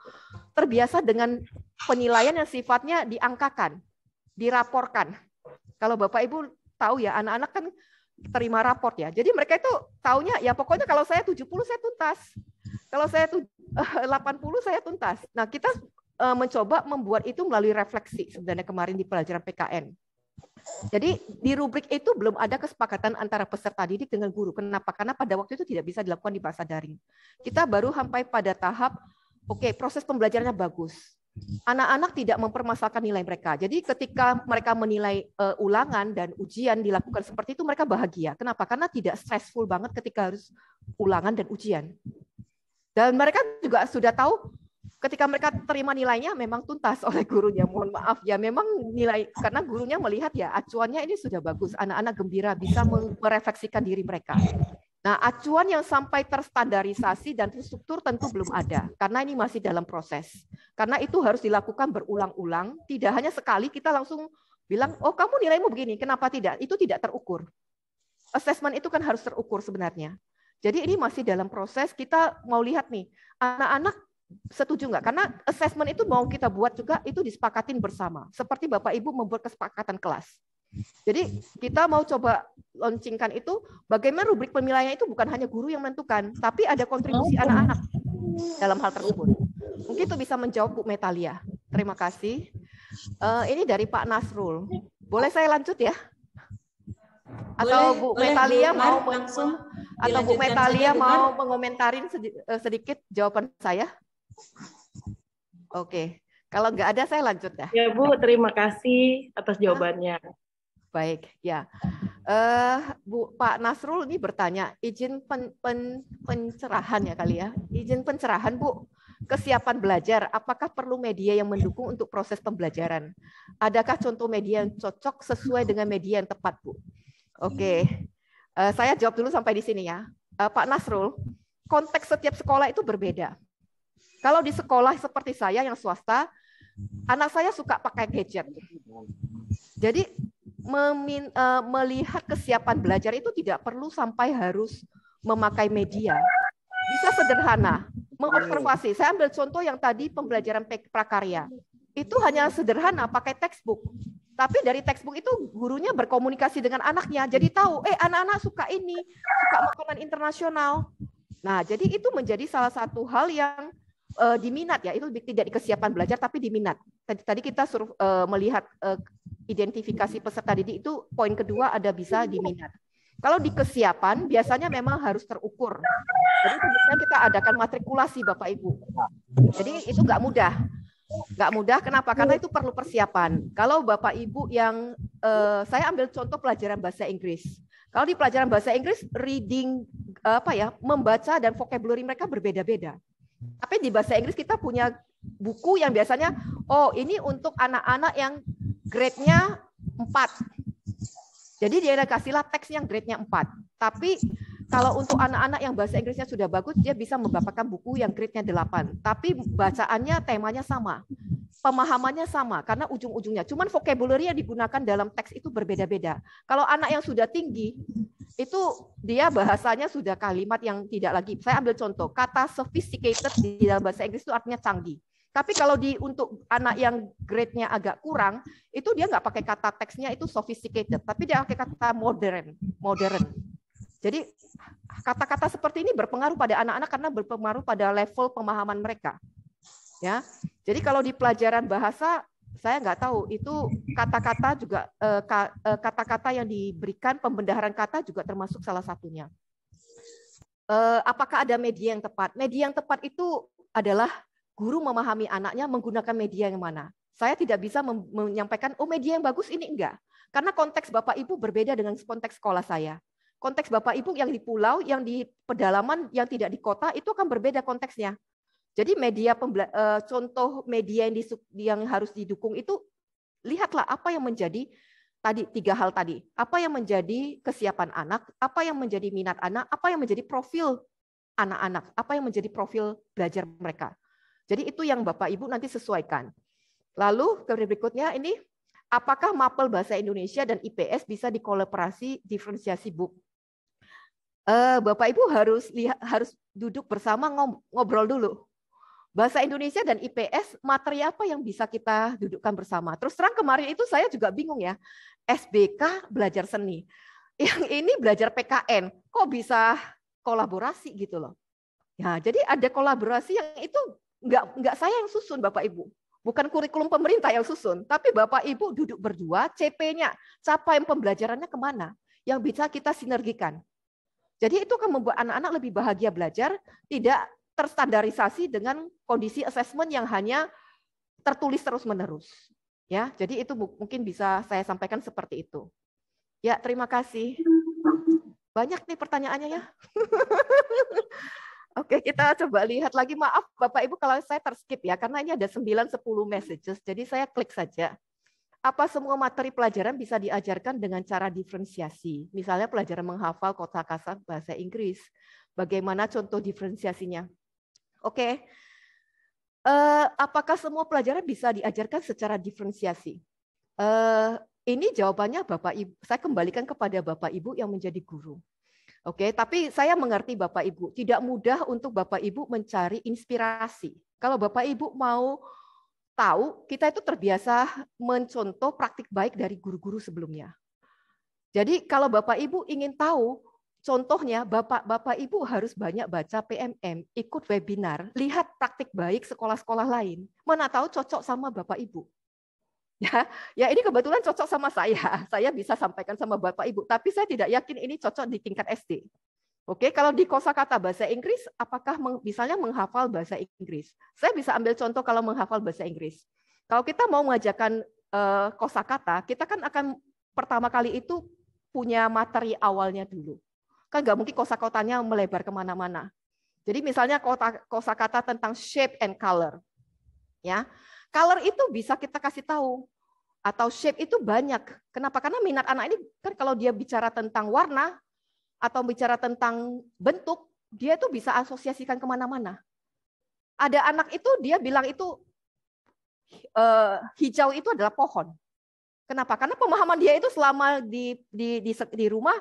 terbiasa dengan penilaian yang sifatnya diangkakan, diraporkan. Kalau Bapak Ibu tahu ya, anak-anak kan terima raport ya. Jadi mereka itu taunya ya pokoknya kalau saya 70 saya tuntas. Kalau saya 80 saya tuntas. Nah, kita mencoba membuat itu melalui refleksi sebenarnya kemarin di pelajaran PKN. Jadi di rubrik itu belum ada kesepakatan antara peserta didik dengan guru. Kenapa? Karena pada waktu itu tidak bisa dilakukan di bahasa daring. Kita baru sampai pada tahap, oke, proses pembelajarannya bagus. Anak-anak tidak mempermasalahkan nilai mereka. Jadi ketika mereka menilai ulangan dan ujian dilakukan seperti itu, mereka bahagia. Kenapa? Karena tidak stressful banget ketika harus ulangan dan ujian. Dan mereka juga sudah tahu ketika mereka terima nilainya memang tuntas oleh gurunya. Mohon maaf ya, memang nilai karena gurunya melihat ya acuannya ini sudah bagus. Anak-anak gembira bisa merefleksikan diri mereka. Nah, acuan yang sampai terstandarisasi dan terstruktur tentu belum ada, karena ini masih dalam proses. Karena itu harus dilakukan berulang-ulang, tidak hanya sekali kita langsung bilang, oh kamu nilaimu begini, kenapa tidak? Itu tidak terukur. Assessment itu kan harus terukur sebenarnya. Jadi ini masih dalam proses, kita mau lihat nih, anak-anak setuju nggak? Karena assessment itu mau kita buat juga, itu disepakatin bersama. Seperti Bapak Ibu membuat kesepakatan kelas. Jadi kita mau coba launchingkan itu, bagaimana rubrik penilaian itu bukan hanya guru yang menentukan, tapi ada kontribusi anak-anak dalam hal tersebut. Mungkin itu bisa menjawab Bu Metalia. Terima kasih. Ini dari Pak Nasrul. Boleh saya lanjut ya? Atau Bu Metalia mau langsung? Atau Bu Metalia mau mengomentarin sedikit jawaban saya? Oke. Kalau nggak ada saya lanjut ya. Ya Bu, terima kasih atas jawabannya. Baik, ya. Bu Pak Nasrul ini bertanya, izin pencerahan ya kali ya. Izin pencerahan Bu, kesiapan belajar, apakah perlu media yang mendukung untuk proses pembelajaran? Adakah contoh media yang cocok sesuai dengan media yang tepat Bu? Oke, saya jawab dulu sampai di sini ya. Pak Nasrul, konteks setiap sekolah itu berbeda. Kalau di sekolah seperti saya yang swasta, anak saya suka pakai gadget. Jadi melihat kesiapan belajar itu tidak perlu sampai harus memakai media. Bisa sederhana, mengobservasi. Saya ambil contoh yang tadi pembelajaran prakarya. Itu hanya sederhana, pakai textbook. Tapi dari textbook itu gurunya berkomunikasi dengan anaknya. Jadi tahu, anak-anak suka ini, suka makanan internasional. Nah, jadi itu menjadi salah satu hal yang diminat ya. Itu tidak di kesiapan belajar, tapi diminat. Tadi kita suruh melihat identifikasi peserta didik itu poin kedua ada bisa diminat. Kalau di kesiapan biasanya memang harus terukur. Jadi biasanya kita adakan matrikulasi Bapak Ibu. Jadi itu nggak mudah. Nggak mudah, kenapa? Karena itu perlu persiapan. Kalau Bapak Ibu yang, saya ambil contoh pelajaran bahasa Inggris. Kalau di pelajaran bahasa Inggris, reading, membaca dan vocabulary mereka berbeda-beda. Tapi di bahasa Inggris kita punya buku yang biasanya, oh ini untuk anak-anak yang grade-nya 4. Jadi dia kasihlah teks yang grade-nya 4. Tapi kalau untuk anak-anak yang bahasa Inggrisnya sudah bagus, dia bisa membapakan buku yang grade-nya 8. Tapi bacaannya, temanya sama. Pemahamannya sama, karena ujung-ujungnya. Cuman vocabulary yang digunakan dalam teks itu berbeda-beda. Kalau anak yang sudah tinggi, itu dia bahasanya sudah kalimat yang tidak lagi. Saya ambil contoh, kata sophisticated di dalam bahasa Inggris itu artinya canggih. Tapi kalau untuk anak yang grade-nya agak kurang, itu dia nggak pakai kata teksnya itu sophisticated, tapi dia pakai kata modern. Jadi kata-kata seperti ini berpengaruh pada anak-anak karena berpengaruh pada level pemahaman mereka. Ya, jadi kalau di pelajaran bahasa saya nggak tahu itu kata-kata juga kata-kata yang diberikan pembendaharaan kata juga termasuk salah satunya. Apakah ada media yang tepat? Media yang tepat itu adalah guru memahami anaknya menggunakan media yang mana. Saya tidak bisa menyampaikan, oh media yang bagus ini enggak. Karena konteks Bapak Ibu berbeda dengan konteks sekolah saya. Konteks Bapak Ibu yang di pulau, yang di pedalaman, yang tidak di kota, itu akan berbeda konteksnya. Jadi media contoh media yang harus didukung itu, lihatlah apa yang menjadi tadi 3 hal tadi. Apa yang menjadi kesiapan anak, apa yang menjadi minat anak, apa yang menjadi profil anak-anak, apa yang menjadi profil belajar mereka. Jadi itu yang Bapak Ibu nanti sesuaikan. Lalu berikutnya ini, apakah Mapel Bahasa Indonesia dan IPS bisa dikolaborasi diferensiasi book? Bapak Ibu harus duduk bersama ngobrol dulu. Bahasa Indonesia dan IPS, materi apa yang bisa kita dudukkan bersama? Terus terang kemarin itu saya juga bingung ya. SBK belajar seni. Yang ini belajar PKN. Kok bisa kolaborasi gitu loh. Ya, jadi ada kolaborasi yang itu nggak saya yang susun Bapak Ibu. Bukan kurikulum pemerintah yang susun, tapi Bapak Ibu duduk berdua, CP-nya, capaian pembelajarannya kemana, yang bisa kita sinergikan. Jadi itu akan membuat anak-anak lebih bahagia belajar, tidak terstandarisasi dengan kondisi asesmen yang hanya tertulis terus-menerus. Ya, jadi itu mungkin bisa saya sampaikan seperti itu. Ya, terima kasih. Banyak nih pertanyaannya ya. Oke, kita coba lihat lagi. Maaf Bapak Ibu kalau saya terskip ya, karena ini ada 9-10 messages, jadi saya klik saja. Apa semua materi pelajaran bisa diajarkan dengan cara diferensiasi? Misalnya pelajaran menghafal kosakata bahasa Inggris. Bagaimana contoh diferensiasinya? Oke. Apakah semua pelajaran bisa diajarkan secara diferensiasi? Ini jawabannya Bapak Ibu. Saya kembalikan kepada Bapak Ibu yang menjadi guru. Oke, tapi saya mengerti Bapak Ibu, tidak mudah untuk Bapak Ibu mencari inspirasi. Kalau Bapak Ibu mau tahu, kita itu terbiasa mencontoh praktik baik dari guru-guru sebelumnya. Jadi kalau Bapak Ibu ingin tahu, contohnya Bapak Ibu harus banyak baca PMM, ikut webinar, lihat praktik baik sekolah-sekolah lain. Mana tahu cocok sama Bapak Ibu. Ya ini kebetulan cocok sama saya. Saya bisa sampaikan sama Bapak Ibu, tapi saya tidak yakin ini cocok di tingkat SD. Oke, kalau di kosakata bahasa Inggris, apakah misalnya menghafal bahasa Inggris? Saya bisa ambil contoh kalau menghafal bahasa Inggris. Kalau kita mau mengajarkan kosakata, kita kan akan pertama kali itu punya materi awalnya dulu. Kan nggak mungkin kosakatanya melebar kemana-mana. Jadi misalnya kosakata tentang shape and color, ya. Color itu bisa kita kasih tahu, atau shape itu banyak. Kenapa? Karena minat anak ini kan kalau dia bicara tentang warna atau bicara tentang bentuk, dia itu bisa asosiasikan kemana-mana. Ada anak itu dia bilang itu hijau itu adalah pohon. Kenapa? Karena pemahaman dia itu selama di rumah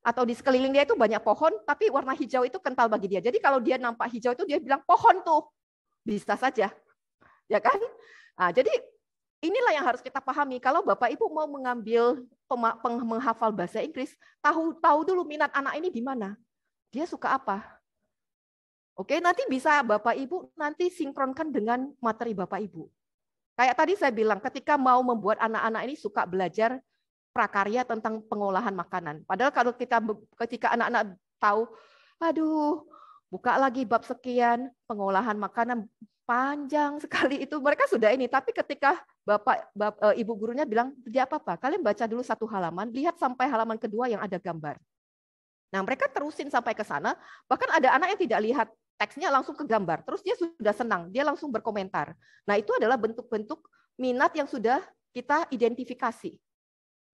atau di sekeliling dia itu banyak pohon, tapi warna hijau itu kental bagi dia. Jadi kalau dia nampak hijau itu dia bilang pohon tuh, bisa saja. Ya kan? Nah, jadi inilah yang harus kita pahami. Kalau Bapak Ibu mau mengambil menghafal bahasa Inggris, tahu dulu minat anak ini di mana. Dia suka apa? Oke, nanti bisa Bapak Ibu nanti sinkronkan dengan materi Bapak Ibu. Kayak tadi saya bilang, ketika mau membuat anak-anak ini suka belajar prakarya tentang pengolahan makanan. Padahal kalau ketika anak-anak tahu, aduh, buka lagi bab sekian, pengolahan makanan, panjang sekali itu mereka sudah ini, tapi ketika ibu gurunya bilang tidak apa-apa, kalian baca dulu 1 halaman, lihat sampai halaman kedua yang ada gambar. Nah mereka terusin sampai ke sana, bahkan ada anak yang tidak lihat teksnya langsung ke gambar, terus dia sudah senang, dia langsung berkomentar. Nah itu adalah bentuk-bentuk minat yang sudah kita identifikasi.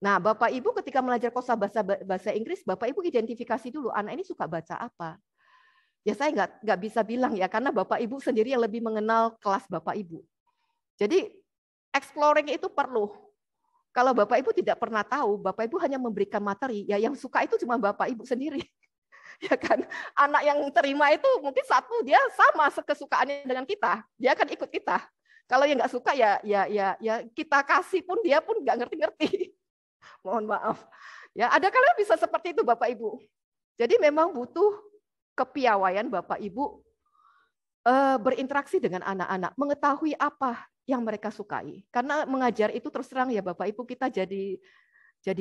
Nah Bapak Ibu ketika belajar bahasa Inggris, Bapak Ibu identifikasi dulu anak ini suka baca apa. Ya saya nggak bisa bilang ya, karena Bapak Ibu sendiri yang lebih mengenal kelas Bapak Ibu. Jadi exploring itu perlu. Kalau Bapak Ibu tidak pernah tahu, Bapak Ibu hanya memberikan materi, ya yang suka itu cuma Bapak Ibu sendiri. Ya kan? Anak yang terima itu mungkin satu dia sama kesukaannya dengan kita, dia akan ikut kita. Kalau yang nggak suka ya kita kasih pun dia pun nggak ngerti-ngerti. Mohon maaf. Ya ada kalian bisa seperti itu Bapak Ibu. Jadi memang butuh kepiawaian Bapak Ibu berinteraksi dengan anak-anak, mengetahui apa yang mereka sukai. Karena mengajar itu terus terang ya Bapak Ibu, kita jadi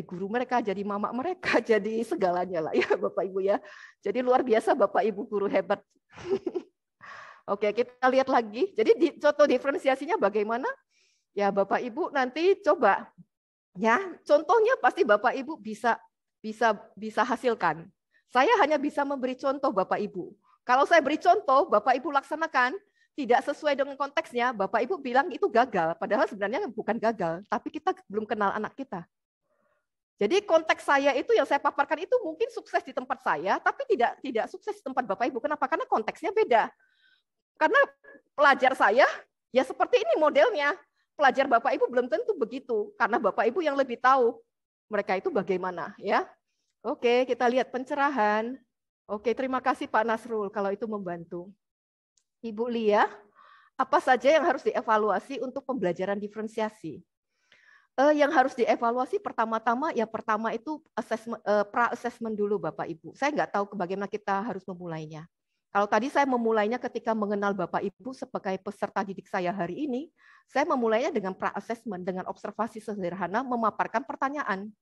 guru mereka, jadi mama mereka, jadi segalanya lah ya Bapak Ibu ya. Jadi luar biasa Bapak Ibu guru hebat. Oke, kita lihat lagi. Jadi contoh diferensiasinya bagaimana? Ya Bapak Ibu nanti coba ya, contohnya pasti Bapak Ibu bisa hasilkan. Saya hanya bisa memberi contoh Bapak Ibu. Kalau saya beri contoh, Bapak Ibu laksanakan, tidak sesuai dengan konteksnya, Bapak Ibu bilang itu gagal. Padahal sebenarnya bukan gagal, tapi kita belum kenal anak kita. Jadi konteks saya itu yang saya paparkan itu mungkin sukses di tempat saya, tapi tidak sukses di tempat Bapak Ibu. Kenapa? Karena konteksnya beda. Karena pelajar saya, ya seperti ini modelnya. Pelajar Bapak Ibu belum tentu begitu, karena Bapak Ibu yang lebih tahu mereka itu bagaimana, ya. Oke, kita lihat pencerahan. Oke, terima kasih Pak Nasrul kalau itu membantu. Ibu Lia, apa saja yang harus dievaluasi untuk pembelajaran diferensiasi? Yang harus dievaluasi pertama-tama itu pra-assessment dulu Bapak Ibu. Saya nggak tahu bagaimana kita harus memulainya. Kalau tadi saya memulainya ketika mengenal Bapak Ibu sebagai peserta didik saya hari ini, saya memulainya dengan pra-assessment, dengan observasi sederhana, memaparkan pertanyaan.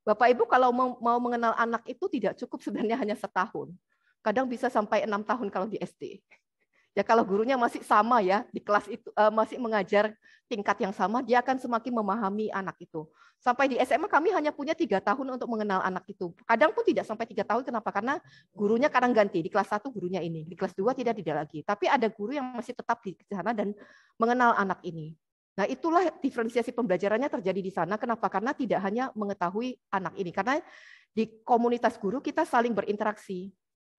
Bapak Ibu kalau mau mengenal anak itu tidak cukup sebenarnya hanya setahun. Kadang bisa sampai 6 tahun kalau di SD. Ya kalau gurunya masih sama ya, di kelas itu masih mengajar tingkat yang sama, dia akan semakin memahami anak itu. Sampai di SMA kami hanya punya 3 tahun untuk mengenal anak itu. Kadang pun tidak sampai 3 tahun, kenapa? Karena gurunya kadang ganti, di kelas 1 gurunya ini, di kelas 2 tidak lagi. Tapi ada guru yang masih tetap di sana dan mengenal anak ini. Nah itulah diferensiasi pembelajarannya terjadi di sana. Kenapa? Karena tidak hanya mengetahui anak ini. Karena di komunitas guru kita saling berinteraksi.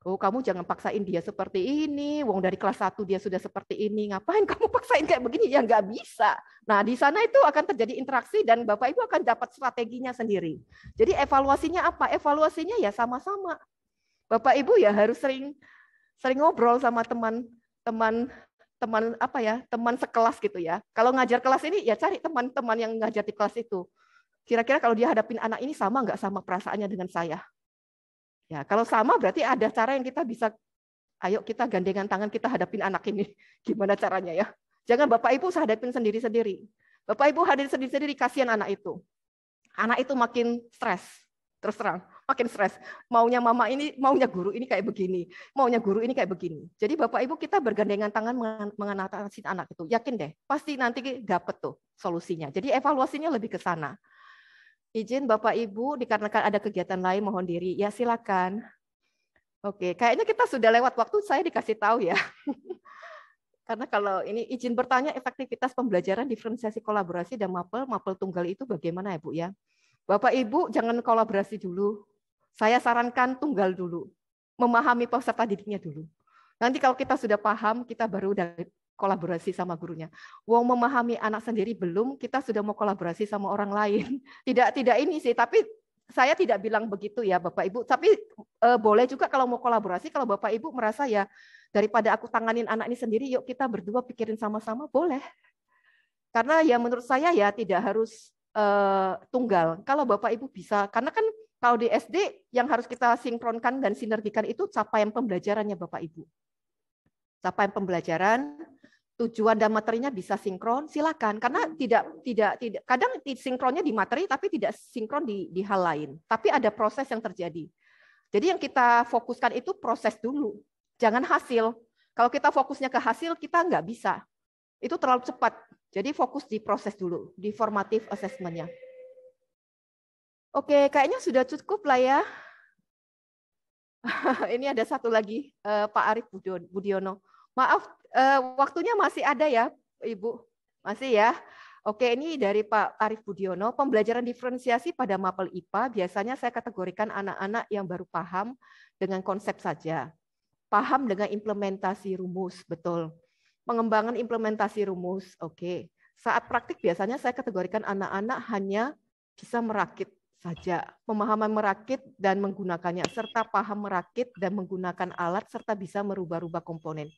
Oh, kamu jangan paksain dia seperti ini. Wong dari kelas 1 dia sudah seperti ini. Ngapain kamu paksain kayak begini? Ya nggak bisa. Nah, di sana itu akan terjadi interaksi dan Bapak Ibu akan dapat strateginya sendiri. Jadi evaluasinya apa? Evaluasinya ya sama-sama. Bapak Ibu ya harus sering ngobrol sama teman sekelas gitu ya. Kalau ngajar kelas ini ya cari teman-teman yang ngajar di kelas itu. Kira-kira kalau dia hadapin anak ini sama nggak sama perasaannya dengan saya? Ya, kalau sama berarti ada cara yang kita bisa, ayo kita gandengan tangan, kita hadapin anak ini. Gimana caranya ya? Jangan Bapak Ibu hadapin sendiri-sendiri. Bapak Ibu hadapin sendiri-sendiri, kasihan anak itu. Anak itu makin stres, terus terang, makin stres. Maunya mama ini, maunya guru ini kayak begini. Maunya guru ini kayak begini. Jadi Bapak Ibu kita bergandengan tangan mengatasi anak itu. Yakin deh, pasti nanti dapet tuh solusinya. Jadi evaluasinya lebih ke sana. Izin Bapak Ibu, dikarenakan ada kegiatan lain mohon diri. Ya silakan. Oke, kayaknya kita sudah lewat waktu, saya dikasih tahu ya. Karena kalau ini izin bertanya, efektivitas pembelajaran diferensiasi kolaborasi dan mapel tunggal itu bagaimana ya Bu ya? Bapak Ibu jangan kolaborasi dulu. Saya sarankan tunggal dulu. Memahami peserta didiknya dulu. Nanti kalau kita sudah paham, kita baru dari kolaborasi sama gurunya. Wong memahami anak sendiri belum, kita sudah mau kolaborasi sama orang lain. Tidak ini sih, tapi saya tidak bilang begitu ya Bapak Ibu. Tapi boleh juga kalau mau kolaborasi, kalau Bapak Ibu merasa ya daripada aku tanganin anak ini sendiri, yuk kita berdua pikirin sama-sama, boleh. Karena ya menurut saya ya tidak harus tunggal. Kalau Bapak Ibu bisa, karena kan kalau di SD yang harus kita sinkronkan dan sinergikan itu capaian pembelajarannya Bapak Ibu. Capaian pembelajaran, tujuan dan materinya bisa sinkron, silakan. Karena tidak kadang sinkronnya di materi tapi tidak sinkron di hal lain. Tapi ada proses yang terjadi. Jadi yang kita fokuskan itu proses dulu, jangan hasil. Kalau kita fokusnya ke hasil, kita nggak bisa. Itu terlalu cepat. Jadi fokus di proses dulu, di formative assessment-nya. Oke, kayaknya sudah cukup lah ya. Ini ada satu lagi, Pak Arief Budiono. Maaf, waktunya masih ada ya, Ibu? Masih ya? Oke, ini dari Pak Arief Budiono. Pembelajaran diferensiasi pada mapel IPA, biasanya saya kategorikan anak-anak yang baru paham dengan konsep saja. Paham dengan implementasi rumus, betul. Pengembangan implementasi rumus, oke. Saat praktik biasanya saya kategorikan anak-anak hanya bisa merakit saja. Pemahaman merakit dan menggunakannya, serta paham merakit dan menggunakan alat, serta bisa merubah-rubah komponen.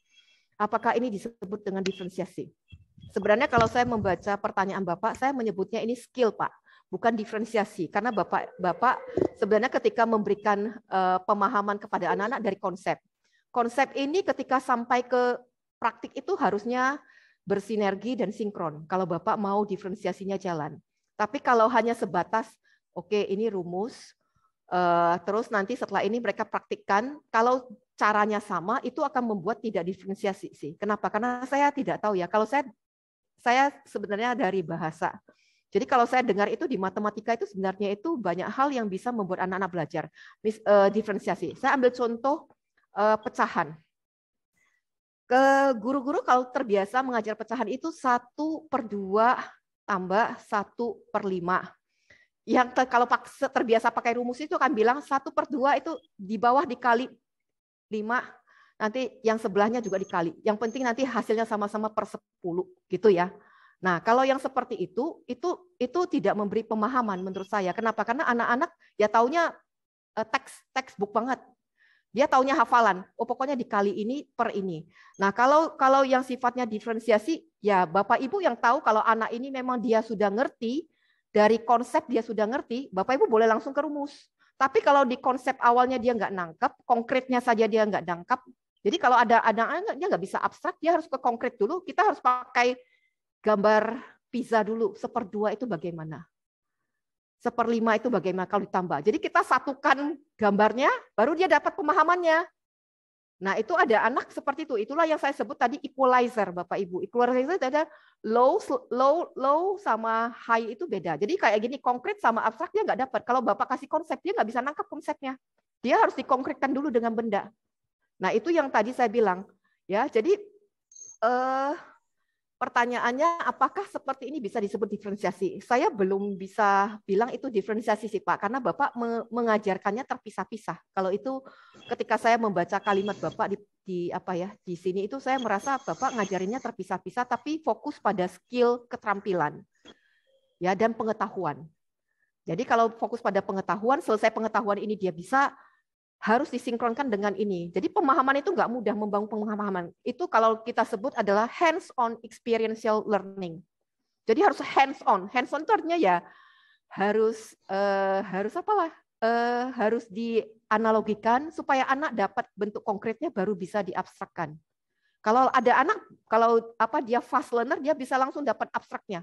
Apakah ini disebut dengan diferensiasi? Sebenarnya kalau saya membaca pertanyaan Bapak, saya menyebutnya ini skill, Pak, bukan diferensiasi. Karena Bapak sebenarnya ketika memberikan pemahaman kepada anak-anak dari konsep. Konsep ini ketika sampai ke praktik itu harusnya bersinergi dan sinkron. Kalau Bapak mau diferensiasinya jalan. Tapi kalau hanya sebatas, oke, ini rumus, terus nanti setelah ini mereka praktikkan, kalau caranya sama, itu akan membuat tidak diferensiasi sih. Kenapa? Karena saya tidak tahu ya. Kalau saya sebenarnya dari bahasa. Jadi kalau saya dengar itu di matematika itu sebenarnya itu banyak hal yang bisa membuat anak-anak belajar. Diferensiasi. Saya ambil contoh pecahan. Ke guru-guru kalau terbiasa mengajar pecahan itu 1/2 tambah 1/5. Yang kalau terbiasa pakai rumus itu akan bilang 1/2 itu di bawah dikali 5, nanti yang sebelahnya juga dikali. Yang penting nanti hasilnya sama-sama per 10 gitu ya. Nah, kalau yang seperti itu tidak memberi pemahaman menurut saya. Kenapa? Karena anak-anak ya taunya textbook banget. Dia taunya hafalan. Oh, pokoknya dikali ini per ini. Nah, kalau yang sifatnya diferensiasi, ya Bapak Ibu yang tahu kalau anak ini memang dia sudah ngerti, dari konsep dia sudah ngerti, Bapak Ibu boleh langsung ke rumus. Tapi kalau di konsep awalnya dia nggak nangkep, konkretnya saja dia nggak nangkep, Jadi kalau ada anak-anak dia nggak bisa abstrak, dia harus ke konkret dulu. Kita harus pakai gambar pizza dulu. 1/2 itu bagaimana? 1/5 itu bagaimana kalau ditambah. Jadi kita satukan gambarnya, baru dia dapat pemahamannya. Nah, itu ada anak seperti itu. Itulah yang saya sebut tadi equalizer, Bapak Ibu. Equalizer itu ada low sama high itu beda. Jadi kayak gini, konkret sama abstrak dia nggak dapat. Kalau Bapak kasih konsep, dia nggak bisa nangkap konsepnya. Dia harus dikonkretkan dulu dengan benda. Nah, itu yang tadi saya bilang. Ya, jadi pertanyaannya, apakah seperti ini bisa disebut diferensiasi? Saya belum bisa bilang itu diferensiasi sih Pak, karena Bapak mengajarkannya terpisah-pisah. Kalau itu ketika saya membaca kalimat Bapak di sini itu saya merasa Bapak ngajarinnya terpisah-pisah, tapi fokus pada skill keterampilan, ya, dan pengetahuan. Jadi kalau fokus pada pengetahuan, selesai pengetahuan ini dia bisa, harus disinkronkan dengan ini. Jadi pemahaman itu nggak mudah membangun pemahaman. Itu kalau kita sebut adalah hands-on experiential learning. Jadi harus hands-on. Hands-on itu artinya ya harus harus dianalogikan supaya anak dapat bentuk konkretnya baru bisa diabstrakkan. Kalau ada anak dia fast learner dia bisa langsung dapat abstraknya.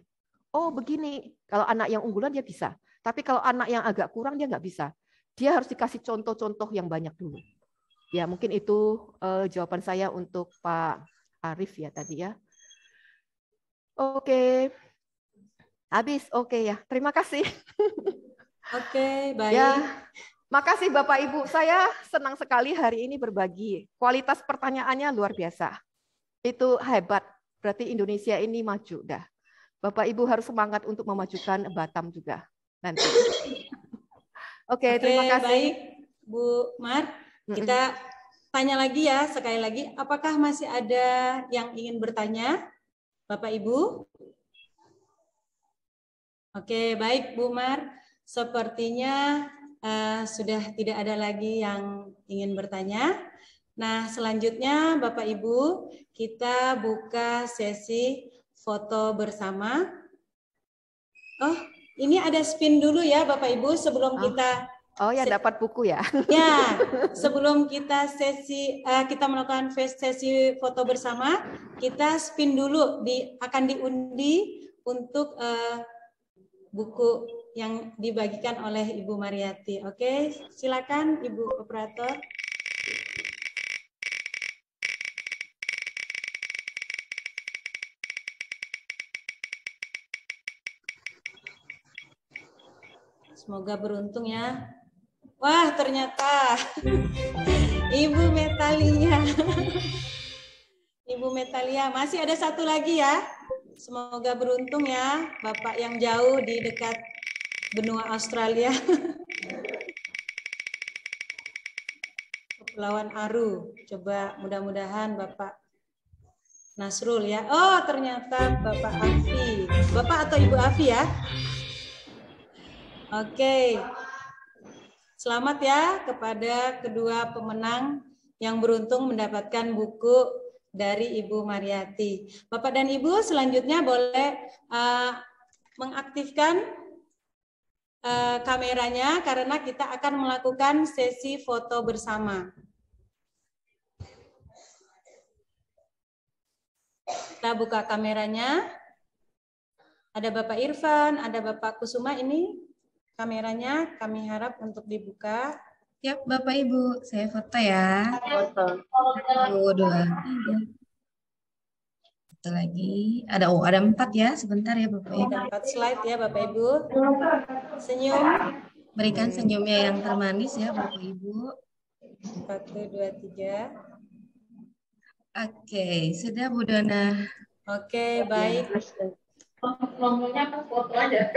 Oh begini. Kalau anak yang unggulan dia bisa. Tapi kalau anak yang agak kurang dia nggak bisa. Dia harus dikasih contoh-contoh yang banyak dulu. Ya, mungkin itu jawaban saya untuk Pak Arif ya tadi ya. Oke. Habis. Oke ya. Terima kasih. Oke, baik. Ya, makasih Bapak Ibu. Saya senang sekali hari ini berbagi. Kualitas pertanyaannya luar biasa. Itu hebat. Berarti Indonesia ini maju dah. Bapak Ibu harus semangat untuk memajukan Batam juga nanti. Oke, terima kasih. Baik, Bu Mar. Kita tanya lagi ya, sekali lagi. Apakah masih ada yang ingin bertanya, Bapak Ibu? Oke, baik Bu Mar. Sepertinya sudah tidak ada lagi yang ingin bertanya. Nah, selanjutnya Bapak Ibu, kita buka sesi foto bersama. Oh, ini ada spin dulu ya Bapak Ibu sebelum kita dapat buku ya. Ya, sebelum kita kita melakukan sesi foto bersama, kita spin dulu akan diundi untuk buku yang dibagikan oleh Ibu Mariati. Oke, silakan Ibu operator. Semoga beruntung ya. Wah, ternyata Ibu Metalia. Ibu Metalia, masih ada satu lagi ya. Semoga beruntung ya, Bapak yang jauh di dekat benua Australia. Kepulauan Aru. Coba mudah-mudahan Bapak Nasrul ya. Oh, ternyata Bapak Afi. Bapak atau Ibu Afi ya? Oke. Selamat ya kepada kedua pemenang yang beruntung mendapatkan buku dari Ibu Mariati. Bapak dan Ibu selanjutnya boleh mengaktifkan kameranya karena kita akan melakukan sesi foto bersama. Kita buka kameranya. Ada Bapak Irfan, ada Bapak Kusuma ini. Kameranya kami harap untuk dibuka. Ya, Bapak Ibu, saya foto ya. Foto. 1, 2, 3. Foto lagi. Ada 4 ya. Sebentar ya Bapak Ibu. Ada 4 slide ya Bapak Ibu. Senyum. Berikan senyumnya yang termanis ya Bapak Ibu. 1, 2, 3. Oke, sudah Bu Dona. Oke, baik. Ngomongnya foto aja.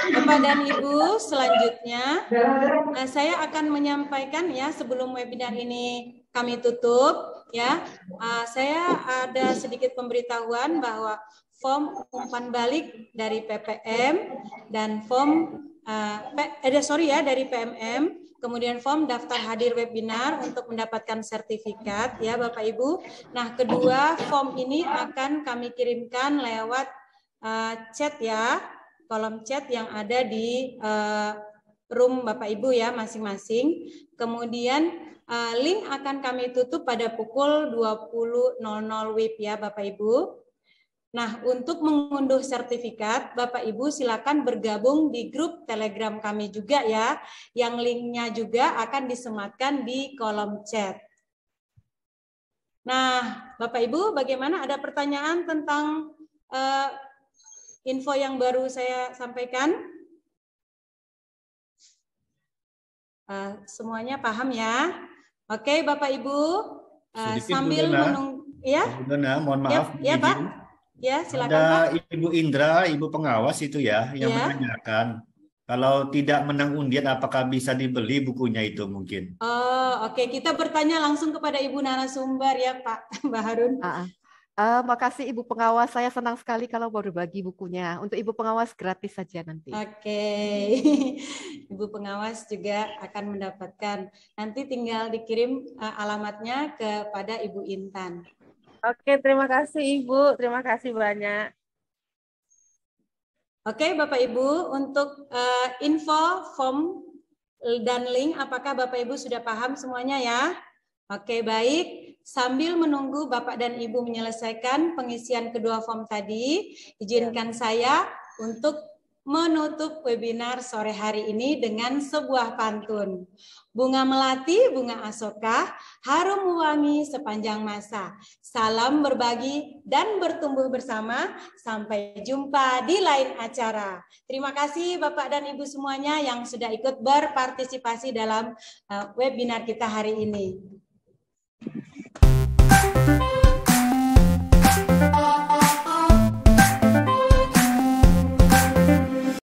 Bapak dan Ibu, selanjutnya saya akan menyampaikan ya sebelum webinar ini kami tutup ya. Saya ada sedikit pemberitahuan bahwa form umpan balik dari PPM dan form dari PMM, kemudian form daftar hadir webinar untuk mendapatkan sertifikat ya Bapak Ibu. Nah, kedua form ini akan kami kirimkan lewat chat ya, kolom chat yang ada di room Bapak Ibu ya masing-masing. Kemudian Link akan kami tutup pada pukul 20.00 WIB ya Bapak Ibu. Nah, untuk mengunduh sertifikat, Bapak Ibu silakan bergabung di grup Telegram kami juga ya, yang linknya juga akan disematkan di kolom chat. Nah, Bapak Ibu, bagaimana, ada pertanyaan tentang info yang baru saya sampaikan? Semuanya paham ya? Oke, Bapak Ibu, sambil menunggu ya. Bu Dona, mohon maaf. Ya, Pak. Ya, silakan ada Pak. Ibu Indra, Ibu pengawas itu ya, yang menanyakan kalau tidak menang undian apakah bisa dibeli bukunya itu mungkin. Oh, oke. Kita bertanya langsung kepada Ibu narasumber ya Pak Mbak Harun. Makasih Ibu pengawas, saya senang sekali kalau baru bagi bukunya. Untuk Ibu pengawas gratis saja nanti. Oke. Ibu pengawas juga akan mendapatkan. Nanti tinggal dikirim alamatnya kepada Ibu Intan. Oke, terima kasih Ibu. Terima kasih banyak. Oke, Bapak Ibu, untuk info, form, dan link, apakah Bapak Ibu sudah paham semuanya ya? Oke, baik. Sambil menunggu Bapak dan Ibu menyelesaikan pengisian kedua form tadi, izinkan saya untuk menutup webinar sore hari ini dengan sebuah pantun. Bunga melati, bunga asoka, harum wangi sepanjang masa. Salam berbagi dan bertumbuh bersama. Sampai jumpa di lain acara. Terima kasih Bapak dan Ibu semuanya yang sudah ikut berpartisipasi dalam webinar kita hari ini.